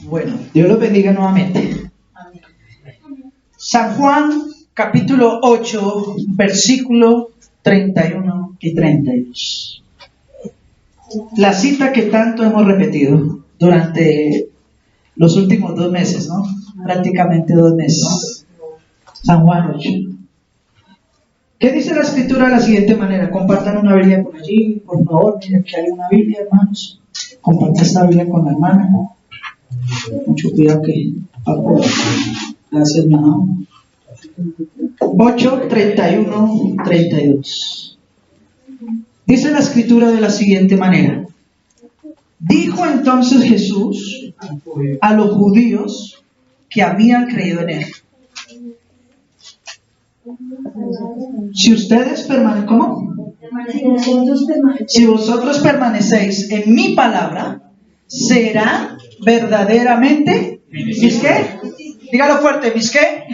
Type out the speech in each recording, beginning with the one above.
Bueno, Dios los bendiga nuevamente. San Juan, capítulo 8, versículo 31 y 32. La cita que tanto hemos repetido durante los últimos 2 meses, ¿no? Prácticamente 2 meses. San Juan 8. ¿Qué dice la escritura de la siguiente manera? Compartan una Biblia por allí, por favor. Miren que hay una Biblia, hermanos. Compartan esta Biblia con la hermana. Mucho cuidado que... Gracias, mi amado. 8, 31, 32. Dice la escritura de la siguiente manera. Dijo entonces Jesús a los judíos que habían creído en él. Si ustedes permanecen, ¿cómo? Si vosotros permanecéis en mi palabra, serán verdaderamente, ¿mis qué? Dígalo fuerte, ¿mis qué?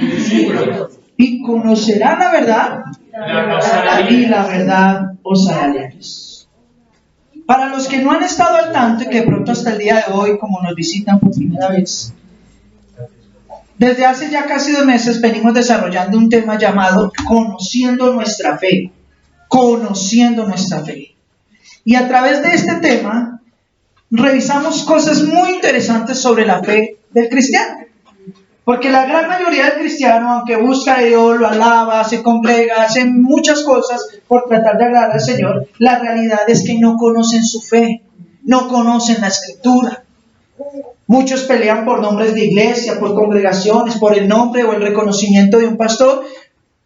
Y conocerán la verdad, y la verdad os hará libres. Para los que no han estado al tanto y que de pronto hasta el día de hoy, como nos visitan por primera vez, desde hace ya casi 2 meses venimos desarrollando un tema llamado Conociendo nuestra fe. Conociendo nuestra fe. Y a través de este tema revisamos cosas muy interesantes sobre la fe del cristiano. Porque la gran mayoría del cristiano, aunque busca a Dios, lo alaba, se congrega, hace muchas cosas por tratar de agradar al Señor, la realidad es que no conocen su fe, no conocen la Escritura. Muchos pelean por nombres de iglesia, por congregaciones, por el nombre o el reconocimiento de un pastor,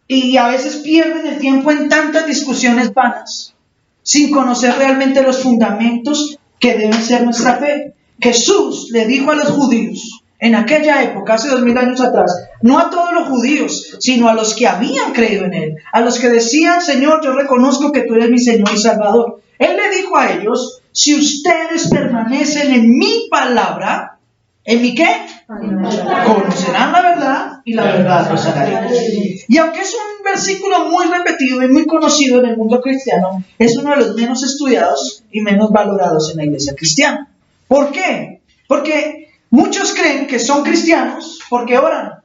y a veces pierden el tiempo en tantas discusiones vanas, sin conocer realmente los fundamentos que deben ser nuestra fe. Jesús le dijo a los judíos, en aquella época, hace 2000 años atrás, no a todos los judíos, sino a los que habían creído en él, a los que decían, Señor, yo reconozco que tú eres mi Señor y Salvador. Él le dijo a ellos, si ustedes permanecen en mi palabra, ¿en mi qué? Conocerán la verdad y la verdad los hará libres. Y aunque es un versículo muy repetido y muy conocido en el mundo cristiano, es uno de los menos estudiados y menos valorados en la iglesia cristiana. ¿Por qué? Porque muchos creen que son cristianos porque oran,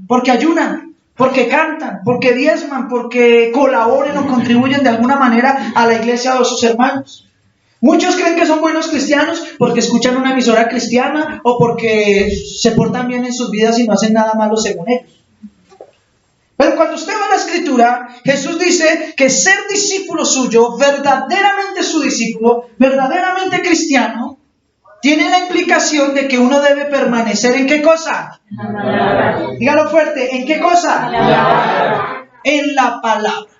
porque ayunan, porque cantan, porque diezman, porque colaboren o contribuyen de alguna manera a la iglesia o a sus hermanos. Muchos creen que son buenos cristianos porque escuchan una emisora cristiana o porque se portan bien en sus vidas y no hacen nada malo según ellos. Pero cuando usted va a la Escritura, Jesús dice que ser discípulo suyo, verdaderamente su discípulo, verdaderamente cristiano, tiene la implicación de que uno debe permanecer ¿en qué cosa? Dígalo fuerte, ¿en qué cosa? En la palabra.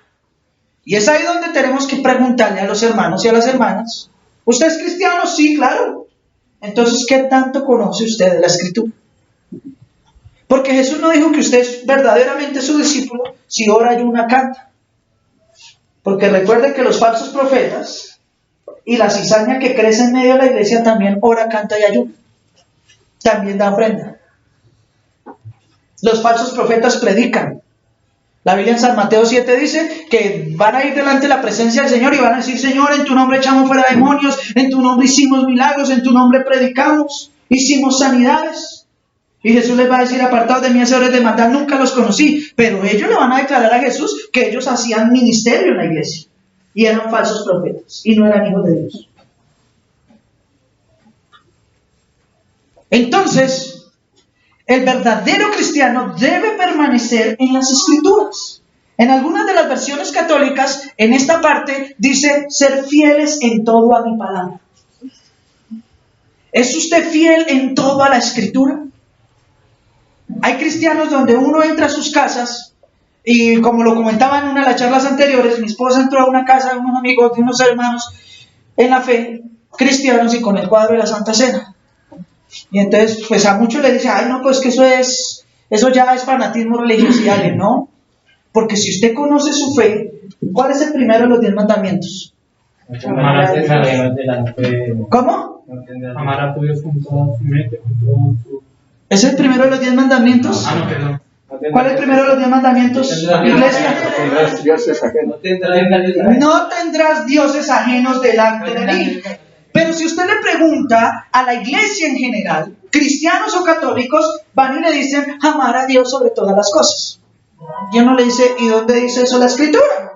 Y es ahí donde tenemos que preguntarle a los hermanos y a las hermanas, ¿usted es cristiano? Sí, claro. Entonces, ¿qué tanto conoce usted de la Escritura? Porque Jesús no dijo que usted es verdaderamente su discípulo si ora, ayuna, canta. Porque recuerde que los falsos profetas y la cizaña que crece en medio de la iglesia también ora, canta y ayuna. También da ofrenda. Los falsos profetas predican. La Biblia en San Mateo 7 dice que van a ir delante de la presencia del Señor y van a decir, Señor, en tu nombre echamos fuera demonios, en tu nombre hicimos milagros, en tu nombre predicamos, hicimos sanidades. Y Jesús les va a decir, apartados de mí, hacedores de maldad, nunca los conocí. Pero ellos le van a declarar a Jesús que ellos hacían ministerio en la iglesia. Y eran falsos profetas, y no eran hijos de Dios. Entonces, el verdadero cristiano debe permanecer en las Escrituras. En algunas de las versiones católicas, en esta parte, dice, ser fieles en todo a mi palabra. ¿Es usted fiel en todo a la Escritura? Hay cristianos donde uno entra a sus casas, y como lo comentaba en una de las charlas anteriores, mi esposa entró a una casa de unos amigos, de unos hermanos en la fe, cristianos, y con el cuadro de la Santa Cena. Y entonces, pues a muchos les dice, ay no, pues que eso ya es fanatismo religioso, ¿no? Porque si usted conoce su fe, ¿cuál es el primero de los 10 mandamientos? ¿Cómo? Amar a tu Dios con toda su mente, con todo su... ¿Es el primero de los 10 mandamientos? Perdón. ¿Cuál es el primero de los 10 mandamientos, iglesia? No tendrás dioses ajenos delante de mí. Pero si usted le pregunta a la iglesia en general, cristianos o católicos, van y le dicen amar a Dios sobre todas las cosas. Y uno le dice, ¿y dónde dice eso la Escritura?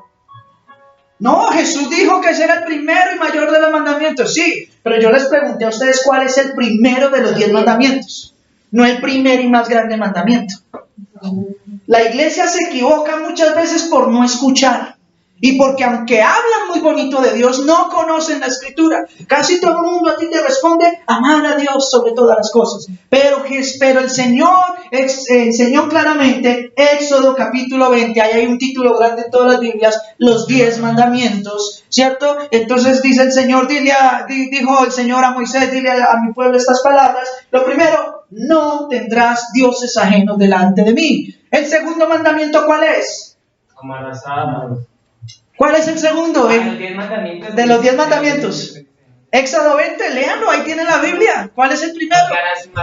No, Jesús dijo que ese era el primero y mayor de los mandamientos. Sí, pero yo les pregunté a ustedes cuál es el primero de los 10 mandamientos. No el primer y más grande mandamiento. La iglesia se equivoca muchas veces por no escuchar. Y porque aunque hablan muy bonito de Dios, no conocen la Escritura. Casi todo el mundo a ti te responde, amar a Dios sobre todas las cosas. Pero el Señor enseñó claramente, Éxodo capítulo 20, ahí hay un título grande en todas las Biblias, los 10 mandamientos, ¿cierto? Entonces dice el Señor, dijo el Señor a Moisés, dile a mi pueblo estas palabras. Lo primero, no tendrás dioses ajenos delante de mí. El segundo mandamiento, ¿cuál es? Amarás a... ¿Cuál es el segundo? De los 10 mandamientos. Éxodo 20, léanlo, ahí tiene la Biblia. ¿Cuál es el primero?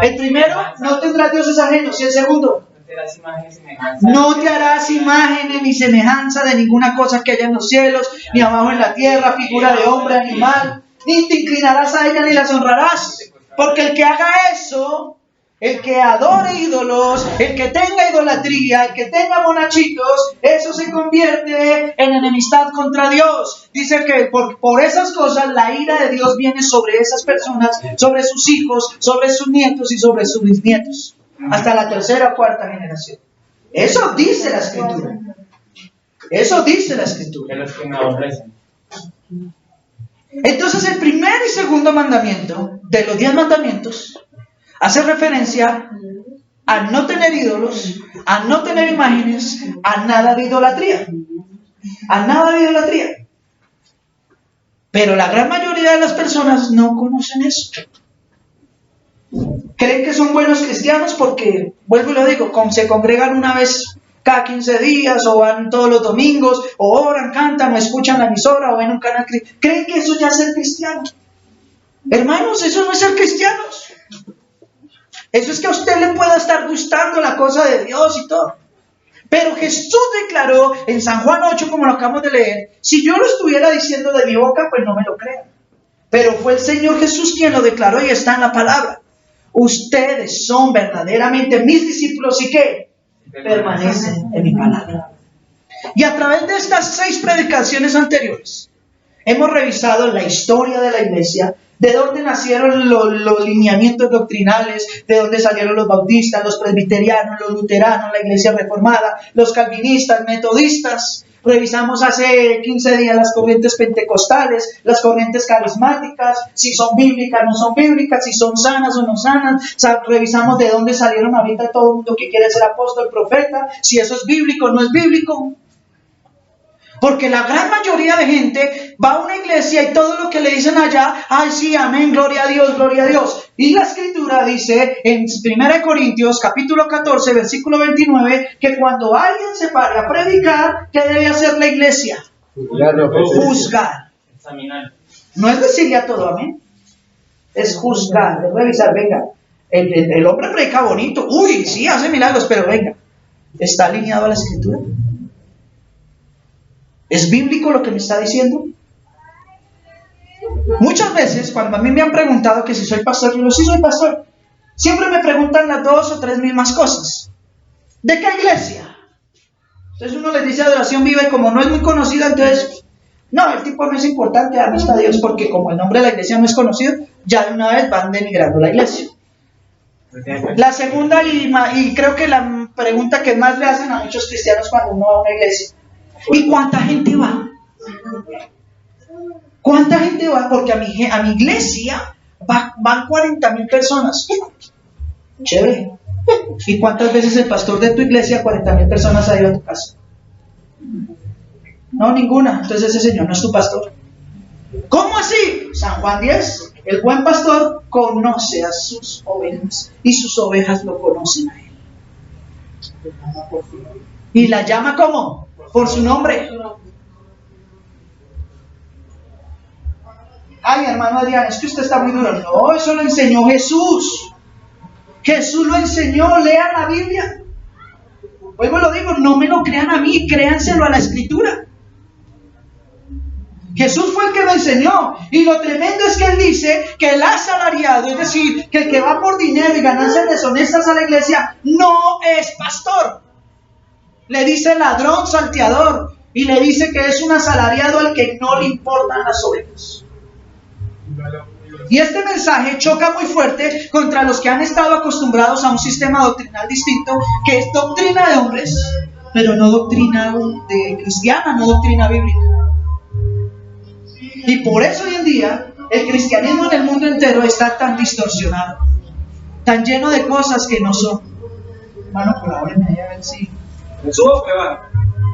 El primero, no tendrás dioses ajenos. ¿Y el segundo? No te harás imágenes ni semejanza de ninguna cosa que haya en los cielos, ni abajo en la tierra, figura de hombre, animal, ni te inclinarás a ella ni las honrarás. Porque el que haga eso, el que adore ídolos, el que tenga idolatría, el que tenga monachitos, eso se convierte en enemistad contra Dios. Dice que por esas cosas la ira de Dios viene sobre esas personas, sobre sus hijos, sobre sus nietos y sobre sus bisnietos, hasta la tercera o cuarta generación. Eso dice la Escritura. Eso dice la Escritura. Entonces el primer y segundo mandamiento de los 10 mandamientos hace referencia a no tener ídolos, a no tener imágenes, a nada de idolatría. A nada de idolatría. Pero la gran mayoría de las personas no conocen eso. Creen que son buenos cristianos porque, vuelvo y lo digo, se congregan una vez cada 15 días, o van todos los domingos, o oran, cantan, o escuchan la emisora, o ven un canal. Creen que eso ya es ser cristiano. Hermanos, eso no es ser cristianos. Eso es que a usted le pueda estar gustando la cosa de Dios y todo. Pero Jesús declaró en San Juan 8, como lo acabamos de leer, si yo lo estuviera diciendo de mi boca, pues no me lo crean. Pero fue el Señor Jesús quien lo declaró y está en la palabra. Ustedes son verdaderamente mis discípulos y ¿qué? Permanecen en mi palabra. Y a través de estas 6 predicaciones anteriores, hemos revisado la historia de la iglesia, de dónde nacieron los lineamientos doctrinales, de dónde salieron los bautistas, los presbiterianos, los luteranos, la iglesia reformada, los calvinistas, metodistas. Revisamos hace 15 días las corrientes pentecostales, las corrientes carismáticas, si son bíblicas o no son bíblicas, si son sanas o no sanas. Revisamos de dónde salieron ahorita todo el mundo que quiere ser apóstol, profeta, si eso es bíblico o no es bíblico. Porque la gran mayoría de gente va a una iglesia y todo lo que le dicen allá, ay sí, amén, gloria a Dios, gloria a Dios. Y la Escritura dice en 1 Corintios capítulo 14, versículo 29, que cuando alguien se pare a predicar, ¿qué debe hacer la iglesia? Juzgar. No es decirle a todo amén, es juzgar, es revisar, venga, el hombre predica bonito, uy, sí, hace milagros, pero venga, ¿está alineado a la Escritura? ¿Es bíblico lo que me está diciendo? Muchas veces, cuando a mí me han preguntado que si soy pastor, yo digo, sí soy pastor. Siempre me preguntan las 2 o 3 mismas cosas. ¿De qué iglesia? Entonces uno les dice Adoración Viva y como no es muy conocida, entonces, no, el tipo no es importante, amistad a Dios, porque como el nombre de la iglesia no es conocido, ya de una vez van denigrando la iglesia. La segunda y creo que la pregunta que más le hacen a muchos cristianos cuando uno va a una iglesia, ¿y cuánta gente va? ¿Cuánta gente va? Porque a mi iglesia van 40,000 personas. Chévere. ¿Y cuántas veces el pastor de tu iglesia, 40,000 personas, ha ido a tu casa? No, ninguna. Entonces ese señor no es tu pastor. ¿Cómo así? San Juan 10. El buen pastor conoce a sus ovejas y sus ovejas lo conocen a él. ¿Y la llama cómo? Por su nombre. Ay, hermano Adrián, es que usted está muy duro. No, eso lo enseñó Jesús. Jesús lo enseñó, lean la Biblia. Luego lo digo, no me lo crean a mí, créanselo a la Escritura. Jesús fue el que lo enseñó. Y lo tremendo es que Él dice que el asalariado, es decir, que el que va por dinero y ganancias deshonestas a la iglesia, no es pastor. Le dice ladrón, salteador. Y le dice que es un asalariado al que no le importan las ovejas. Y este mensaje choca muy fuerte contra los que han estado acostumbrados a un sistema doctrinal distinto, que es doctrina de hombres, pero no doctrina de cristiana, no doctrina bíblica. Y por eso hoy en día el cristianismo en el mundo entero está tan distorsionado, tan lleno de cosas que no son. Hermano, colabórenme ahí a ver si subo que va.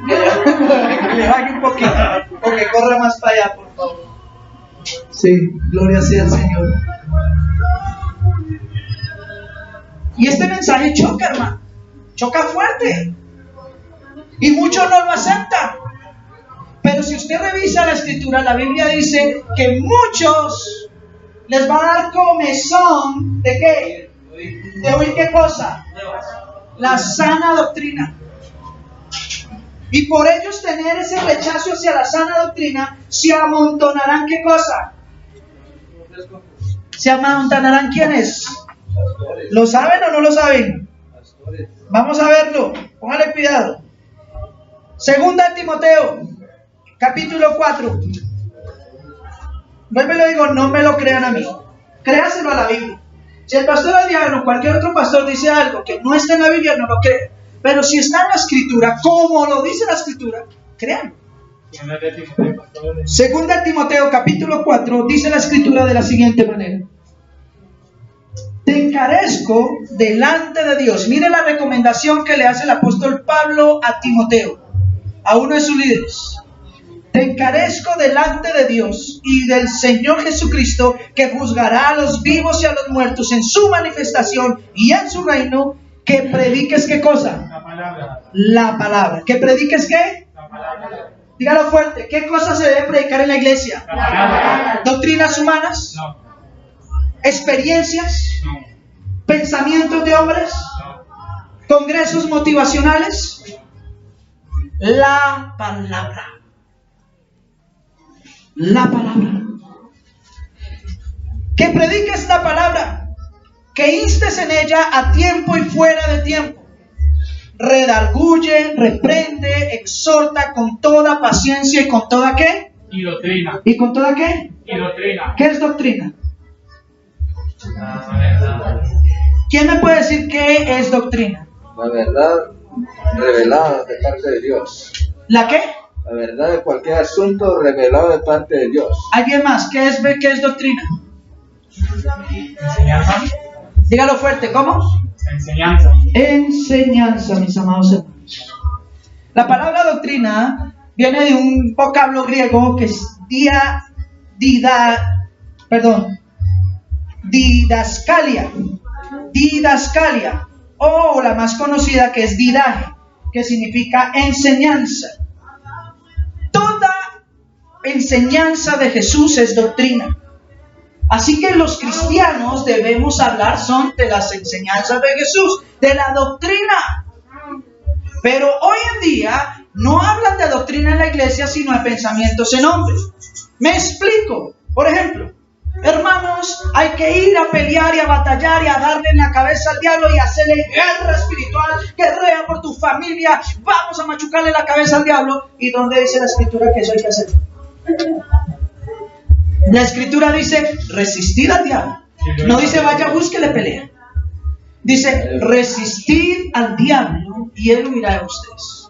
que le baje un poquito, o que corra más para allá, por favor. Sí, gloria sea al Señor. Y este mensaje choca, hermano, choca fuerte, y muchos no lo aceptan. Pero si usted revisa la escritura, la Biblia dice que muchos les va a dar comezón ¿de qué? ¿De oír qué cosa? La sana doctrina. Y por ellos tener ese rechazo hacia la sana doctrina, se amontonarán ¿qué cosa? ¿Se amontonarán quiénes? ¿Lo saben o no lo saben? Vamos a verlo, póngale cuidado. Segunda Timoteo, capítulo 4. Vuelvo y lo digo, no me lo crean a mí, créaselo a la Biblia. Si el pastor Adriano o cualquier otro pastor dice algo que no está en la Biblia, no lo cree. Pero si está en la escritura, como lo dice la escritura, créanlo. Segunda Timoteo capítulo 4 dice la escritura de la siguiente manera: te encarezco delante de Dios. Mire la recomendación que le hace el apóstol Pablo a Timoteo, a uno de sus líderes. Te encarezco delante de Dios y del Señor Jesucristo, que juzgará a los vivos y a los muertos en su manifestación y en su reino, que prediques ¿qué cosa? La palabra. La palabra. ¿Que prediques qué? La palabra. Dígalo fuerte. ¿Qué cosas se debe predicar en la iglesia? La palabra. ¿Doctrinas humanas? No. ¿Experiencias? No. ¿Pensamientos de hombres? No. ¿Congresos motivacionales? La palabra. La palabra. Que prediques la palabra, que instes en ella a tiempo y fuera de tiempo. Redarguye, reprende, exhorta con toda paciencia y con toda ¿qué? Y doctrina. ¿Y con toda qué? Y doctrina. ¿Qué es doctrina? ¿Quién me puede decir qué es doctrina? La verdad revelada de parte de Dios. ¿La qué? La verdad de cualquier asunto revelado de parte de Dios. ¿Alguien más? ¿Qué es doctrina? Enseñanza. Dígalo fuerte, ¿cómo? Enseñanza. Enseñanza, mis amados hermanos. La doctrina viene de un vocablo griego que es didascalia. Didascalia. O la más conocida que es didaje, que significa enseñanza. Toda enseñanza de Jesús es doctrina. Así que los cristianos debemos hablar son de las enseñanzas de Jesús, de la doctrina. Pero hoy en día no hablan de doctrina en la iglesia, sino de pensamientos en hombres. Me explico. Por ejemplo, hermanos, hay que ir a pelear y a batallar y a darle en la cabeza al diablo y hacerle guerra espiritual, guerrea por tu familia, vamos a machucarle la cabeza al diablo. ¿Y dónde dice la escritura que eso hay que hacer? La escritura dice resistid al diablo. No dice vaya, búsquele pelea. Dice resistid al diablo y él huirá de ustedes.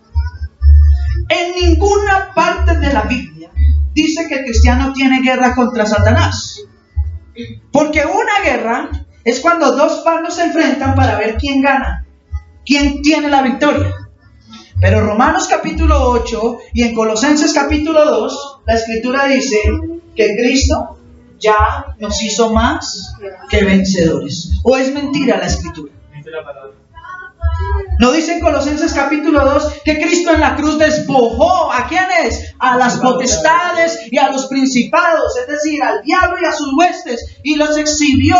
En ninguna parte de la Biblia dice que el cristiano tiene guerra contra Satanás. Porque una guerra es cuando dos bandos se enfrentan para ver quién gana, quién tiene la victoria. Pero Romanos capítulo 8 y en Colosenses capítulo 2, la escritura dice que Cristo ya nos hizo más que vencedores. ¿O es mentira la escritura? Dice la palabra. ¿No dice en Colosenses capítulo 2 que Cristo en la cruz despojó a quiénes? A las potestades y a los principados, es decir, al diablo y a sus huestes, y los exhibió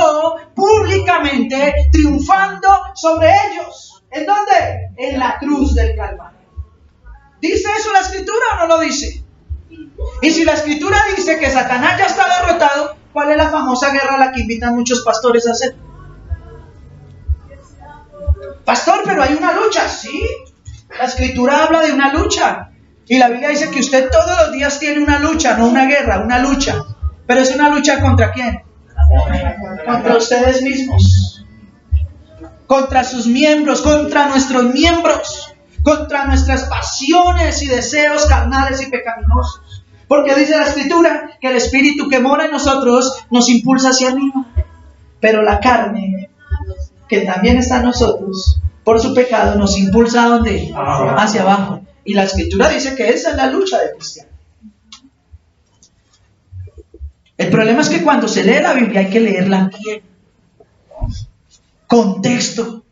públicamente, triunfando sobre ellos? ¿En dónde? En la cruz del Calvario. ¿Dice eso la escritura o no lo dice? Y si la escritura dice que Satanás ya está derrotado, ¿cuál es la famosa guerra a la que invitan muchos pastores a hacer? Pastor, pero hay una lucha. Sí, la escritura habla de una lucha. Y la Biblia dice que usted todos los días tiene una lucha, no una guerra, una lucha. Pero es una lucha ¿contra quién? Contra ustedes mismos. Contra sus miembros, contra nuestros miembros, contra nuestras pasiones y deseos carnales y pecaminosos. Porque dice la escritura que el espíritu que mora en nosotros nos impulsa hacia arriba. Pero la carne, que también está en nosotros, por su pecado nos impulsa ¿a dónde? Hacia abajo. Y la escritura dice que esa es la lucha del cristiano. El problema es que cuando se lee la Biblia hay que leerla bien. Contexto.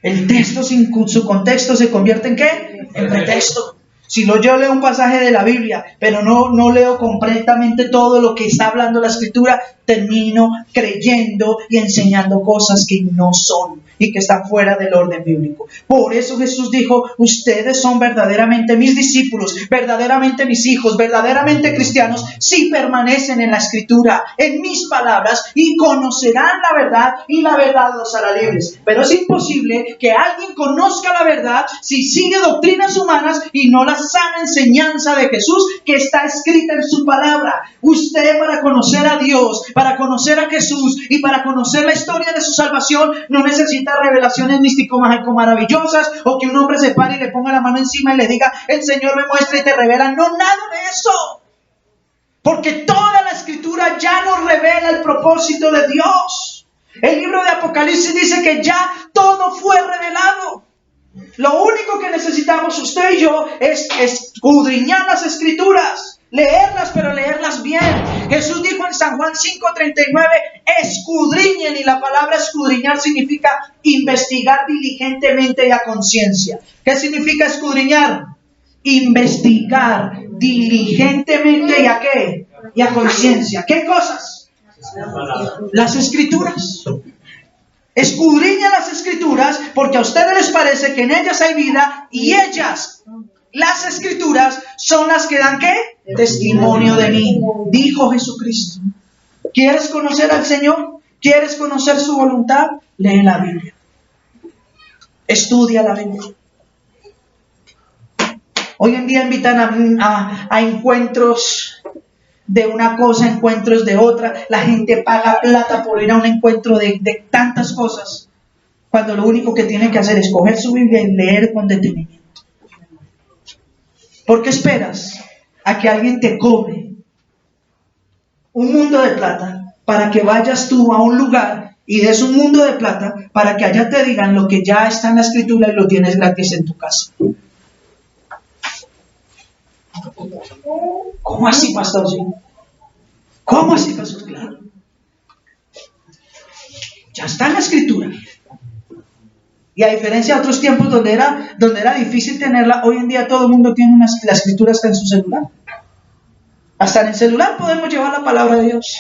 El texto sin su contexto se convierte ¿en qué? En pretexto. Si yo leo un pasaje de la Biblia, pero no leo completamente todo lo que está hablando la escritura, termino creyendo y enseñando cosas que no son y que están fuera del orden bíblico. Por eso Jesús dijo, ustedes son verdaderamente mis discípulos, verdaderamente mis hijos, verdaderamente cristianos, si permanecen en la escritura, en mis palabras, y conocerán la verdad, y la verdad los hará libres. Pero es imposible que alguien conozca la verdad si sigue doctrinas humanas y no la sana enseñanza de Jesús que está escrita en su palabra. Usted, para conocer a Dios, para conocer a Jesús y para conocer la historia de su salvación, no necesita revelaciones místico-mágico maravillosas o que un hombre se pare y le ponga la mano encima y le diga, el Señor me muestra y te revela. No, nada de eso. Porque toda la escritura ya nos revela el propósito de Dios. El libro de Apocalipsis dice que ya todo fue revelado. Lo único que necesitamos usted y yo es escudriñar las escrituras, leerlas, pero leerlas bien. Jesús dijo en San Juan 5:39, escudriñen, y la palabra escudriñar significa investigar diligentemente y a conciencia. ¿Qué significa escudriñar? Investigar diligentemente y a qué? Y a conciencia. ¿Qué cosas? Las escrituras. Escudriñan las escrituras porque a ustedes les parece que en ellas hay vida y ellas, las escrituras, son las que dan ¿qué? Testimonio de mí, dijo Jesucristo. ¿Quieres conocer al Señor? ¿Quieres conocer su voluntad? Lee la Biblia. Estudia la Biblia. Hoy en día invitan a encuentros de una cosa, encuentros de otra. La gente paga plata por ir a un encuentro de tantas cosas, cuando lo único que tiene que hacer es coger su Biblia y leer con detenimiento. ¿Por qué esperas a que alguien te cobre un mundo de plata para que vayas tú a un lugar y des un mundo de plata para que allá te digan lo que ya está en la escritura y lo tienes gratis en tu casa? ¿Cómo así, pastor? ¿Sí? ¿Cómo así, pastor? Claro. Ya está en la escritura. Y a diferencia de otros tiempos donde era difícil tenerla, hoy en día todo el mundo tiene la escritura, está en su celular. Hasta en el celular podemos llevar la palabra de Dios.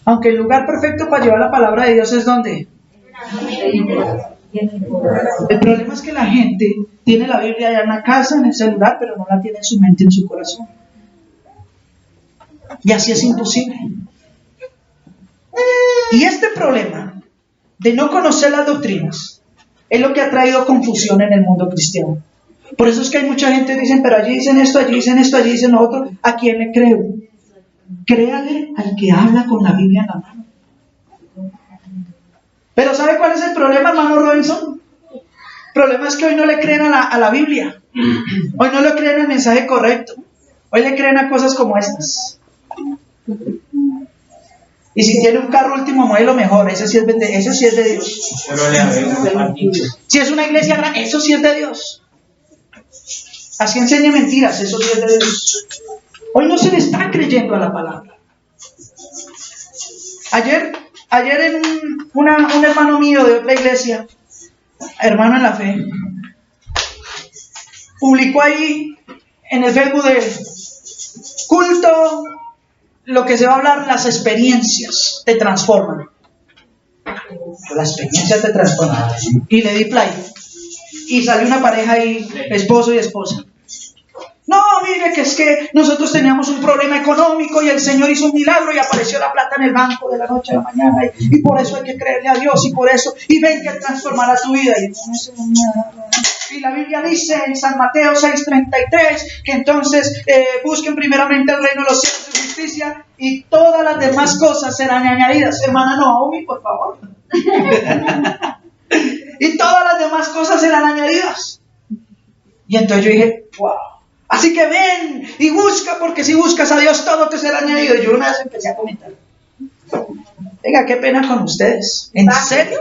Aunque el lugar perfecto para llevar la palabra de Dios es ¿dónde? El problema es que la gente tiene la Biblia ya en la casa, en el celular, pero no la tiene en su mente, en su corazón. Y así es imposible. Y este problema de no conocer las doctrinas es lo que ha traído confusión en el mundo cristiano. Por eso es que hay mucha gente que dice, pero allí dicen esto, allí dicen esto, allí dicen lo otro. ¿A quién le creo? Créale al que habla con la Biblia en la mano. Pero ¿sabe cuál es el problema, hermano Robinson? El problema es que hoy no le creen a la Biblia. Hoy no le creen el mensaje correcto. Hoy le creen a cosas como estas. Y si tiene un carro último modelo, mejor. Ese sí es de Dios. Si es una iglesia grande, eso sí es de Dios. Así enseña mentiras, eso sí es de Dios. Hoy no se le está creyendo a la palabra. Ayer un hermano mío de otra iglesia, hermano en la fe, publicó ahí en el Facebook de culto, lo que se va a hablar, las experiencias te transforman. Las experiencias te transforman. Y le di play. Y salió una pareja ahí, esposo y esposa. No, mire que es que nosotros teníamos un problema económico y el Señor hizo un milagro y apareció la plata en el banco de la noche a la mañana y por eso hay que creerle a Dios y por eso, y ven que transformará tu vida. Y la Biblia dice en San Mateo 6:33 que entonces busquen primeramente el reino de los cielos y justicia y todas las demás cosas serán añadidas. Hermana Naomi, por favor. Y todas las demás cosas serán añadidas. Y entonces yo dije, wow. Así que ven y busca, porque si buscas a Dios todo te será añadido. Y yo una vez empecé a comentar. Venga, qué pena con ustedes. ¿En serio?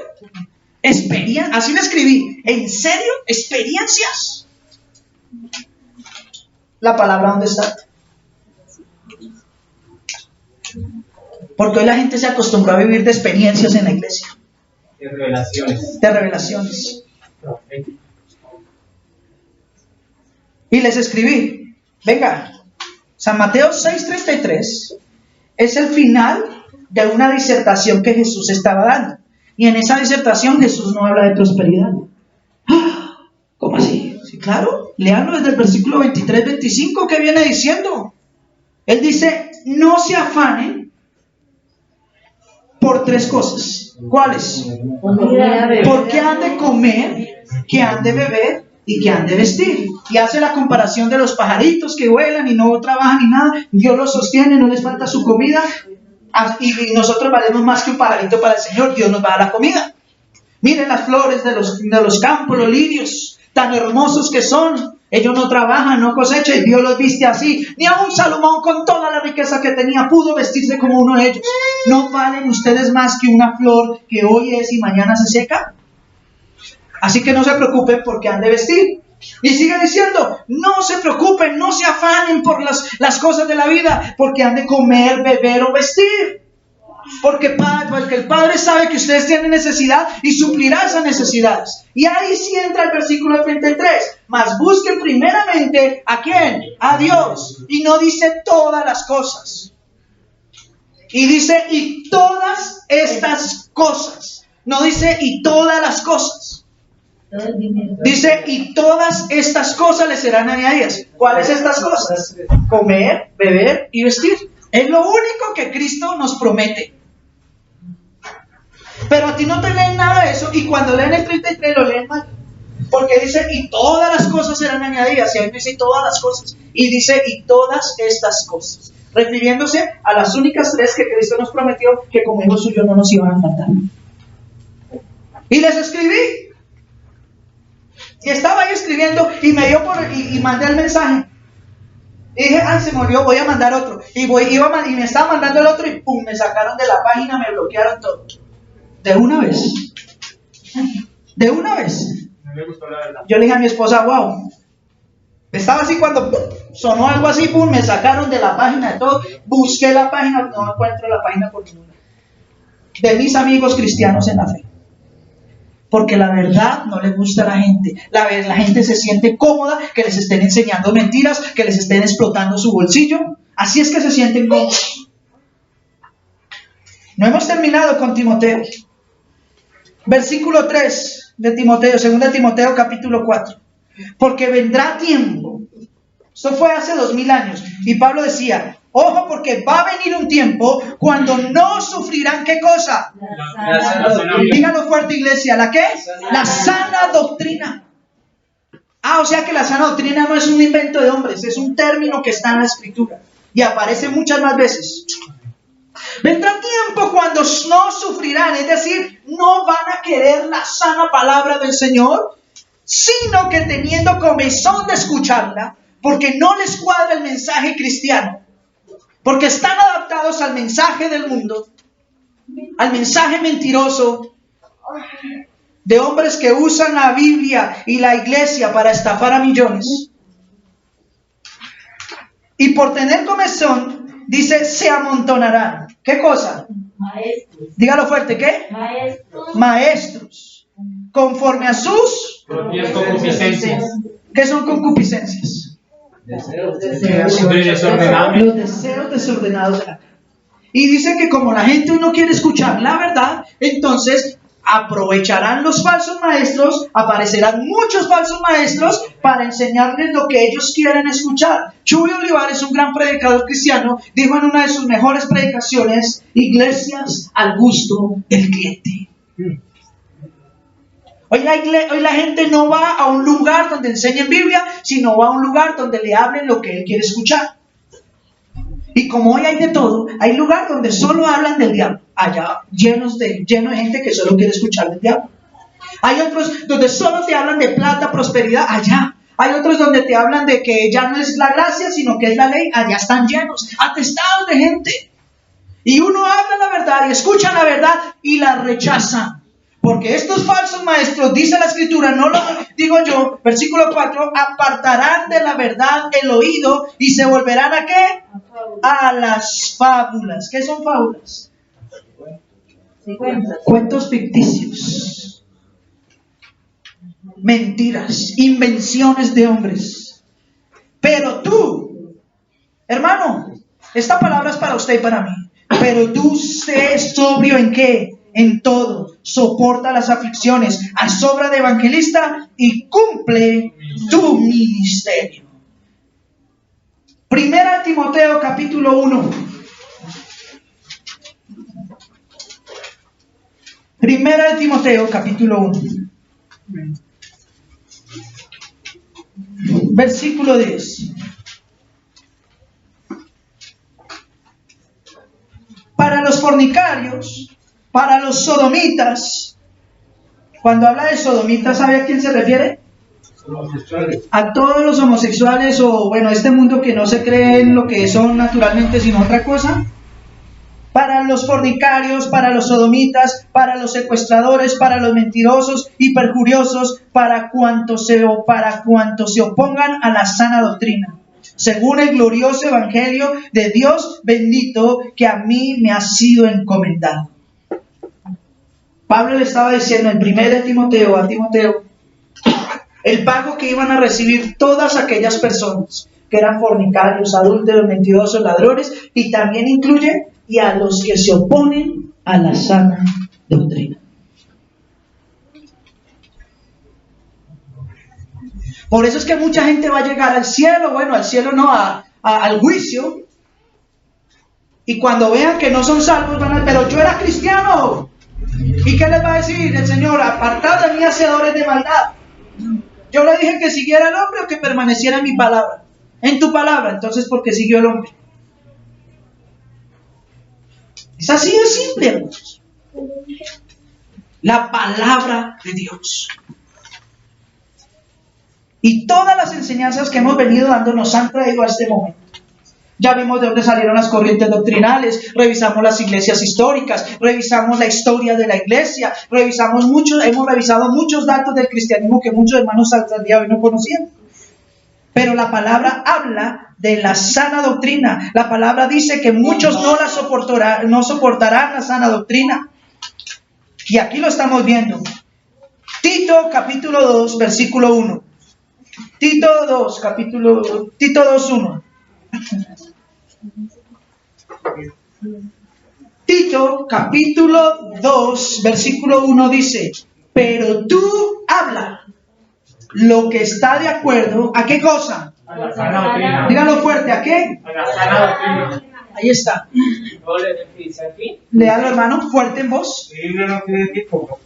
Así le escribí. ¿En serio? ¿Experiencias? La palabra, ¿dónde está? Porque hoy la gente se acostumbró a vivir de experiencias en la iglesia. De revelaciones. De revelaciones. Y les escribí, venga, San Mateo 6:33 es el final de una disertación que Jesús estaba dando. Y en esa disertación Jesús no habla de prosperidad. ¿Cómo así? Sí, claro, léanlo desde el versículo 23-25, ¿qué viene diciendo? Él dice, no se afanen por tres cosas. ¿Cuáles? ¿Por qué han de comer? ¿Qué han de beber? ¿Y qué han de vestir? Y hace la comparación de los pajaritos que vuelan y no trabajan ni nada. Dios los sostiene, no les falta su comida. Y nosotros valemos más que un pajarito para el Señor. Dios nos va a dar la comida. Miren las flores de los campos, los lirios, tan hermosos que son. Ellos no trabajan, no cosechan, y Dios los viste así. Ni aun Salomón, con toda la riqueza que tenía, pudo vestirse como uno de ellos. ¿No valen ustedes más que una flor que hoy es y mañana se seca? Así que no se preocupen porque han de vestir. Y sigue diciendo, no se preocupen, no se afanen por las cosas de la vida, porque han de comer, beber o vestir. Porque el Padre sabe que ustedes tienen necesidad y suplirá esas necesidades. Y ahí sí entra el versículo 33. Mas busquen primeramente, ¿a quién? A Dios. Y no dice todas las cosas. Y dice, y todas estas cosas. No dice, y todas las cosas. Dice, y todas estas cosas les serán añadidas. ¿Cuáles estas cosas? Comer, beber y vestir. Es lo único que Cristo nos promete. Pero a ti no te leen nada de eso. Y cuando leen el 33 lo leen mal. Porque dice, y todas las cosas serán añadidas. Y ahí dice, y todas las cosas. Y dice, y todas estas cosas. Refiriéndose a las únicas tres que Cristo nos prometió, que como hijos suyos no nos iban a faltar. Y les escribí. Y estaba ahí escribiendo y me dio y mandé el mensaje. Y dije, ay, se me olvidó, voy a mandar otro. Y me estaba mandando el otro y pum, me sacaron de la página, me bloquearon todo. De una vez. De una vez. Me gustó la verdad. Yo le dije a mi esposa, wow. Estaba así cuando sonó algo así, pum, me sacaron de la página de todo. Busqué la página, no encuentro la página por ninguna. De mis amigos cristianos en la fe. Porque la verdad no le gusta a la gente. La gente se siente cómoda que les estén enseñando mentiras, que les estén explotando su bolsillo. Así es que se sienten cómodos. No hemos terminado con Timoteo. Versículo 3 de Timoteo, 2 Timoteo capítulo 4. Porque vendrá tiempo. Esto fue hace 2000 años. Y Pablo decía, ojo, porque va a venir un tiempo cuando no sufrirán, ¿qué cosa? Díganlo fuerte, iglesia. ¿La qué? La sana doctrina. O sea que la sana doctrina no es un invento de hombres, es un término que está en la Escritura y aparece muchas más veces. Vendrá tiempo cuando no sufrirán, es decir, no van a querer la sana palabra del Señor, sino que teniendo comezón de escucharla, porque no les cuadra el mensaje cristiano, porque están adaptados al mensaje del mundo, al mensaje mentiroso de hombres que usan la Biblia y la iglesia para estafar a millones. Y por tener comezón, dice, se amontonarán. ¿Qué cosa? Maestros. Dígalo fuerte, ¿qué? Maestros. Maestros. Conforme a sus Propias concupiscencias. ¿Qué son concupiscencias? Deseos. Desordenados. Los deseos desordenados de la carne. Y dice que como la gente no quiere escuchar la verdad, entonces Aprovecharán los falsos maestros, aparecerán muchos falsos maestros para enseñarles lo que ellos quieren escuchar. Chuy Olivares, un gran predicador cristiano, dijo en una de sus mejores predicaciones: iglesias al gusto del cliente. Hoy la gente no va a un lugar donde enseñen Biblia, sino va a un lugar donde le hablen lo que él quiere escuchar. Y como hoy hay de todo, hay lugar donde solo hablan del diablo. Allá lleno de gente que solo quiere escuchar del diablo. Hay otros donde solo te hablan de plata, prosperidad. Allá. Hay otros donde te hablan de que ya no es la gracia, sino que es la ley. Allá están llenos, atestados de gente. Y uno habla la verdad y escucha la verdad y la rechazan. Porque estos falsos maestros, dice la Escritura, no lo digo yo, versículo 4, apartarán de la verdad el oído y se volverán ¿a qué? A las fábulas. ¿Qué son fábulas? Cuentos ficticios. Mentiras, invenciones de hombres. Pero tú, hermano, esta palabra es para usted y para mí. Pero tú sé sobrio ¿en qué? En todo, soporta las aflicciones, asobra de evangelista y cumple tu ministerio. Primera Timoteo capítulo 1. Primera de Timoteo capítulo 1. Versículo 10. Para los fornicarios, para los sodomitas. Cuando habla de sodomitas, ¿sabe a quién se refiere? A todos los homosexuales o bueno, este mundo que no se cree en lo que son naturalmente sino otra cosa. Para los fornicarios, para los sodomitas, para los secuestradores, para los mentirosos y perjuriosos, para cuantos se opongan a la sana doctrina, según el glorioso evangelio de Dios bendito que a mí me ha sido encomendado. Pablo le estaba diciendo en 1 Timoteo a Timoteo el pago que iban a recibir todas aquellas personas que eran fornicarios, adúlteros, mentirosos, ladrones, y también incluye y a los que se oponen a la sana doctrina. Por eso es que mucha gente va a llegar al cielo, bueno, al cielo no, al juicio, y cuando vean que no son salvos van a, pero yo era cristiano. ¿Y qué les va a decir el Señor? Apartad de mí, hacedores de maldad. Yo le dije que siguiera el hombre o que permaneciera en mi palabra. En tu palabra, entonces ¿por qué siguió el hombre? Es así de simple, hermanos. La palabra de Dios. Y todas las enseñanzas que hemos venido dando nos han traído a este momento. Ya vimos de dónde salieron las corrientes doctrinales, revisamos las iglesias históricas, revisamos la historia de la iglesia, hemos revisado muchos datos del cristianismo que muchos hermanos hasta el día de hoy no conocían. Pero la palabra habla de la sana doctrina. La palabra dice que muchos no soportarán la sana doctrina. Y aquí lo estamos viendo. Tito capítulo 2, versículo 1. Tito 2, 1. Tito capítulo 2 versículo 1 dice: pero tú habla lo que está de acuerdo ¿a qué cosa? A la sana doctrina. Dígalo fuerte, ¿a qué? A la sana doctrina. Ahí está. ¿No le dice aquí? Léalo, hermano, fuerte en voz.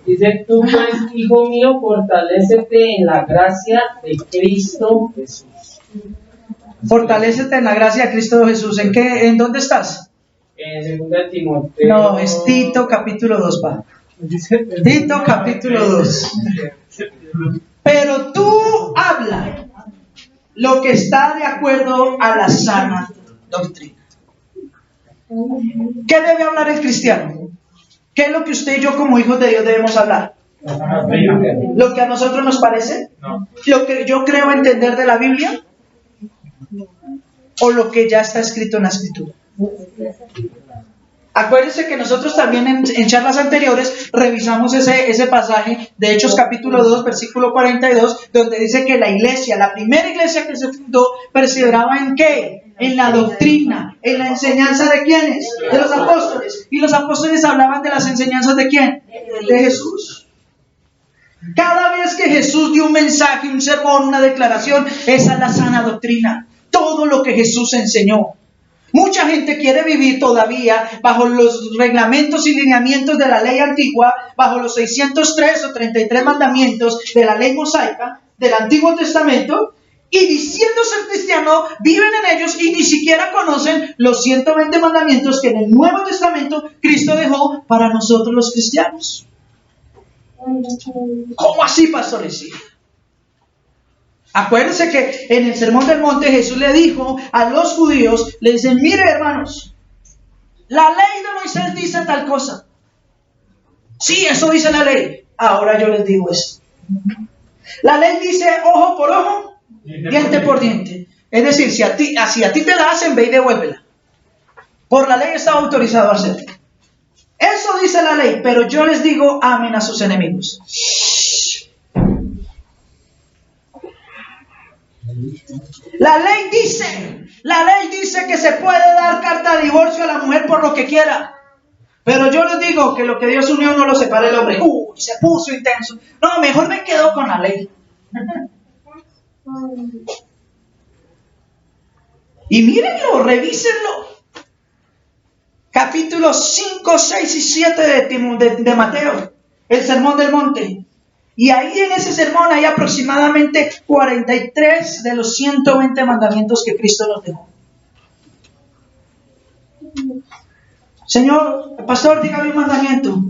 Dice, tú pues, hijo mío, fortalécete en la gracia de Cristo Jesús. Fortalécete en la gracia de Cristo Jesús. ¿En dónde estás? En 2 Timoteo. No, es Tito capítulo 2, pa. Tito capítulo 2. Pero tú habla lo que está de acuerdo a la sana doctrina. ¿Qué debe hablar el cristiano? ¿Qué es lo que usted y yo como hijos de Dios debemos hablar? ¿Lo que a nosotros nos parece? No. ¿Lo que yo creo entender de la Biblia? ¿O lo que ya está escrito en la Escritura? Acuérdense que nosotros también en charlas anteriores revisamos ese pasaje de Hechos capítulo 2, versículo 42, donde dice que la iglesia, la primera iglesia que se fundó, perseveraba ¿en qué? En la doctrina, en la enseñanza de ¿quiénes? De los apóstoles. Y los apóstoles hablaban de las enseñanzas ¿de quién? De Jesús. Cada vez que Jesús dio un mensaje, un sermón, una declaración, esa es la sana doctrina. Todo lo que Jesús enseñó. Mucha gente quiere vivir todavía bajo los reglamentos y lineamientos de la ley antigua, bajo los 603 o 33 mandamientos de la ley mosaica del Antiguo Testamento, y diciendo ser cristiano, viven en ellos y ni siquiera conocen los 120 mandamientos que en el Nuevo Testamento Cristo dejó para nosotros los cristianos. ¿Cómo así, pastores? Acuérdense que en el Sermón del Monte Jesús le dijo a los judíos, le dicen, mire hermanos, la ley de Moisés dice tal cosa. Sí, eso dice la ley. Ahora yo les digo esto. La ley dice ojo por ojo, diente por diente. Es decir, si a ti te la hacen, ve y devuélvela. Por la ley está autorizado a hacerlo. Eso dice la ley, pero yo les digo, amen a sus enemigos. La ley dice que se puede dar carta de divorcio a la mujer por lo que quiera. Pero yo les digo que lo que Dios unió no lo separa el hombre. Se puso intenso. No, mejor me quedo con la ley. Y mírenlo, revísenlo. Capítulos 5, 6 y 7 de Mateo, el Sermón del Monte. Y ahí en ese sermón hay aproximadamente 43 de los 120 mandamientos que Cristo nos dejó. Señor, pastor, dígame un mandamiento.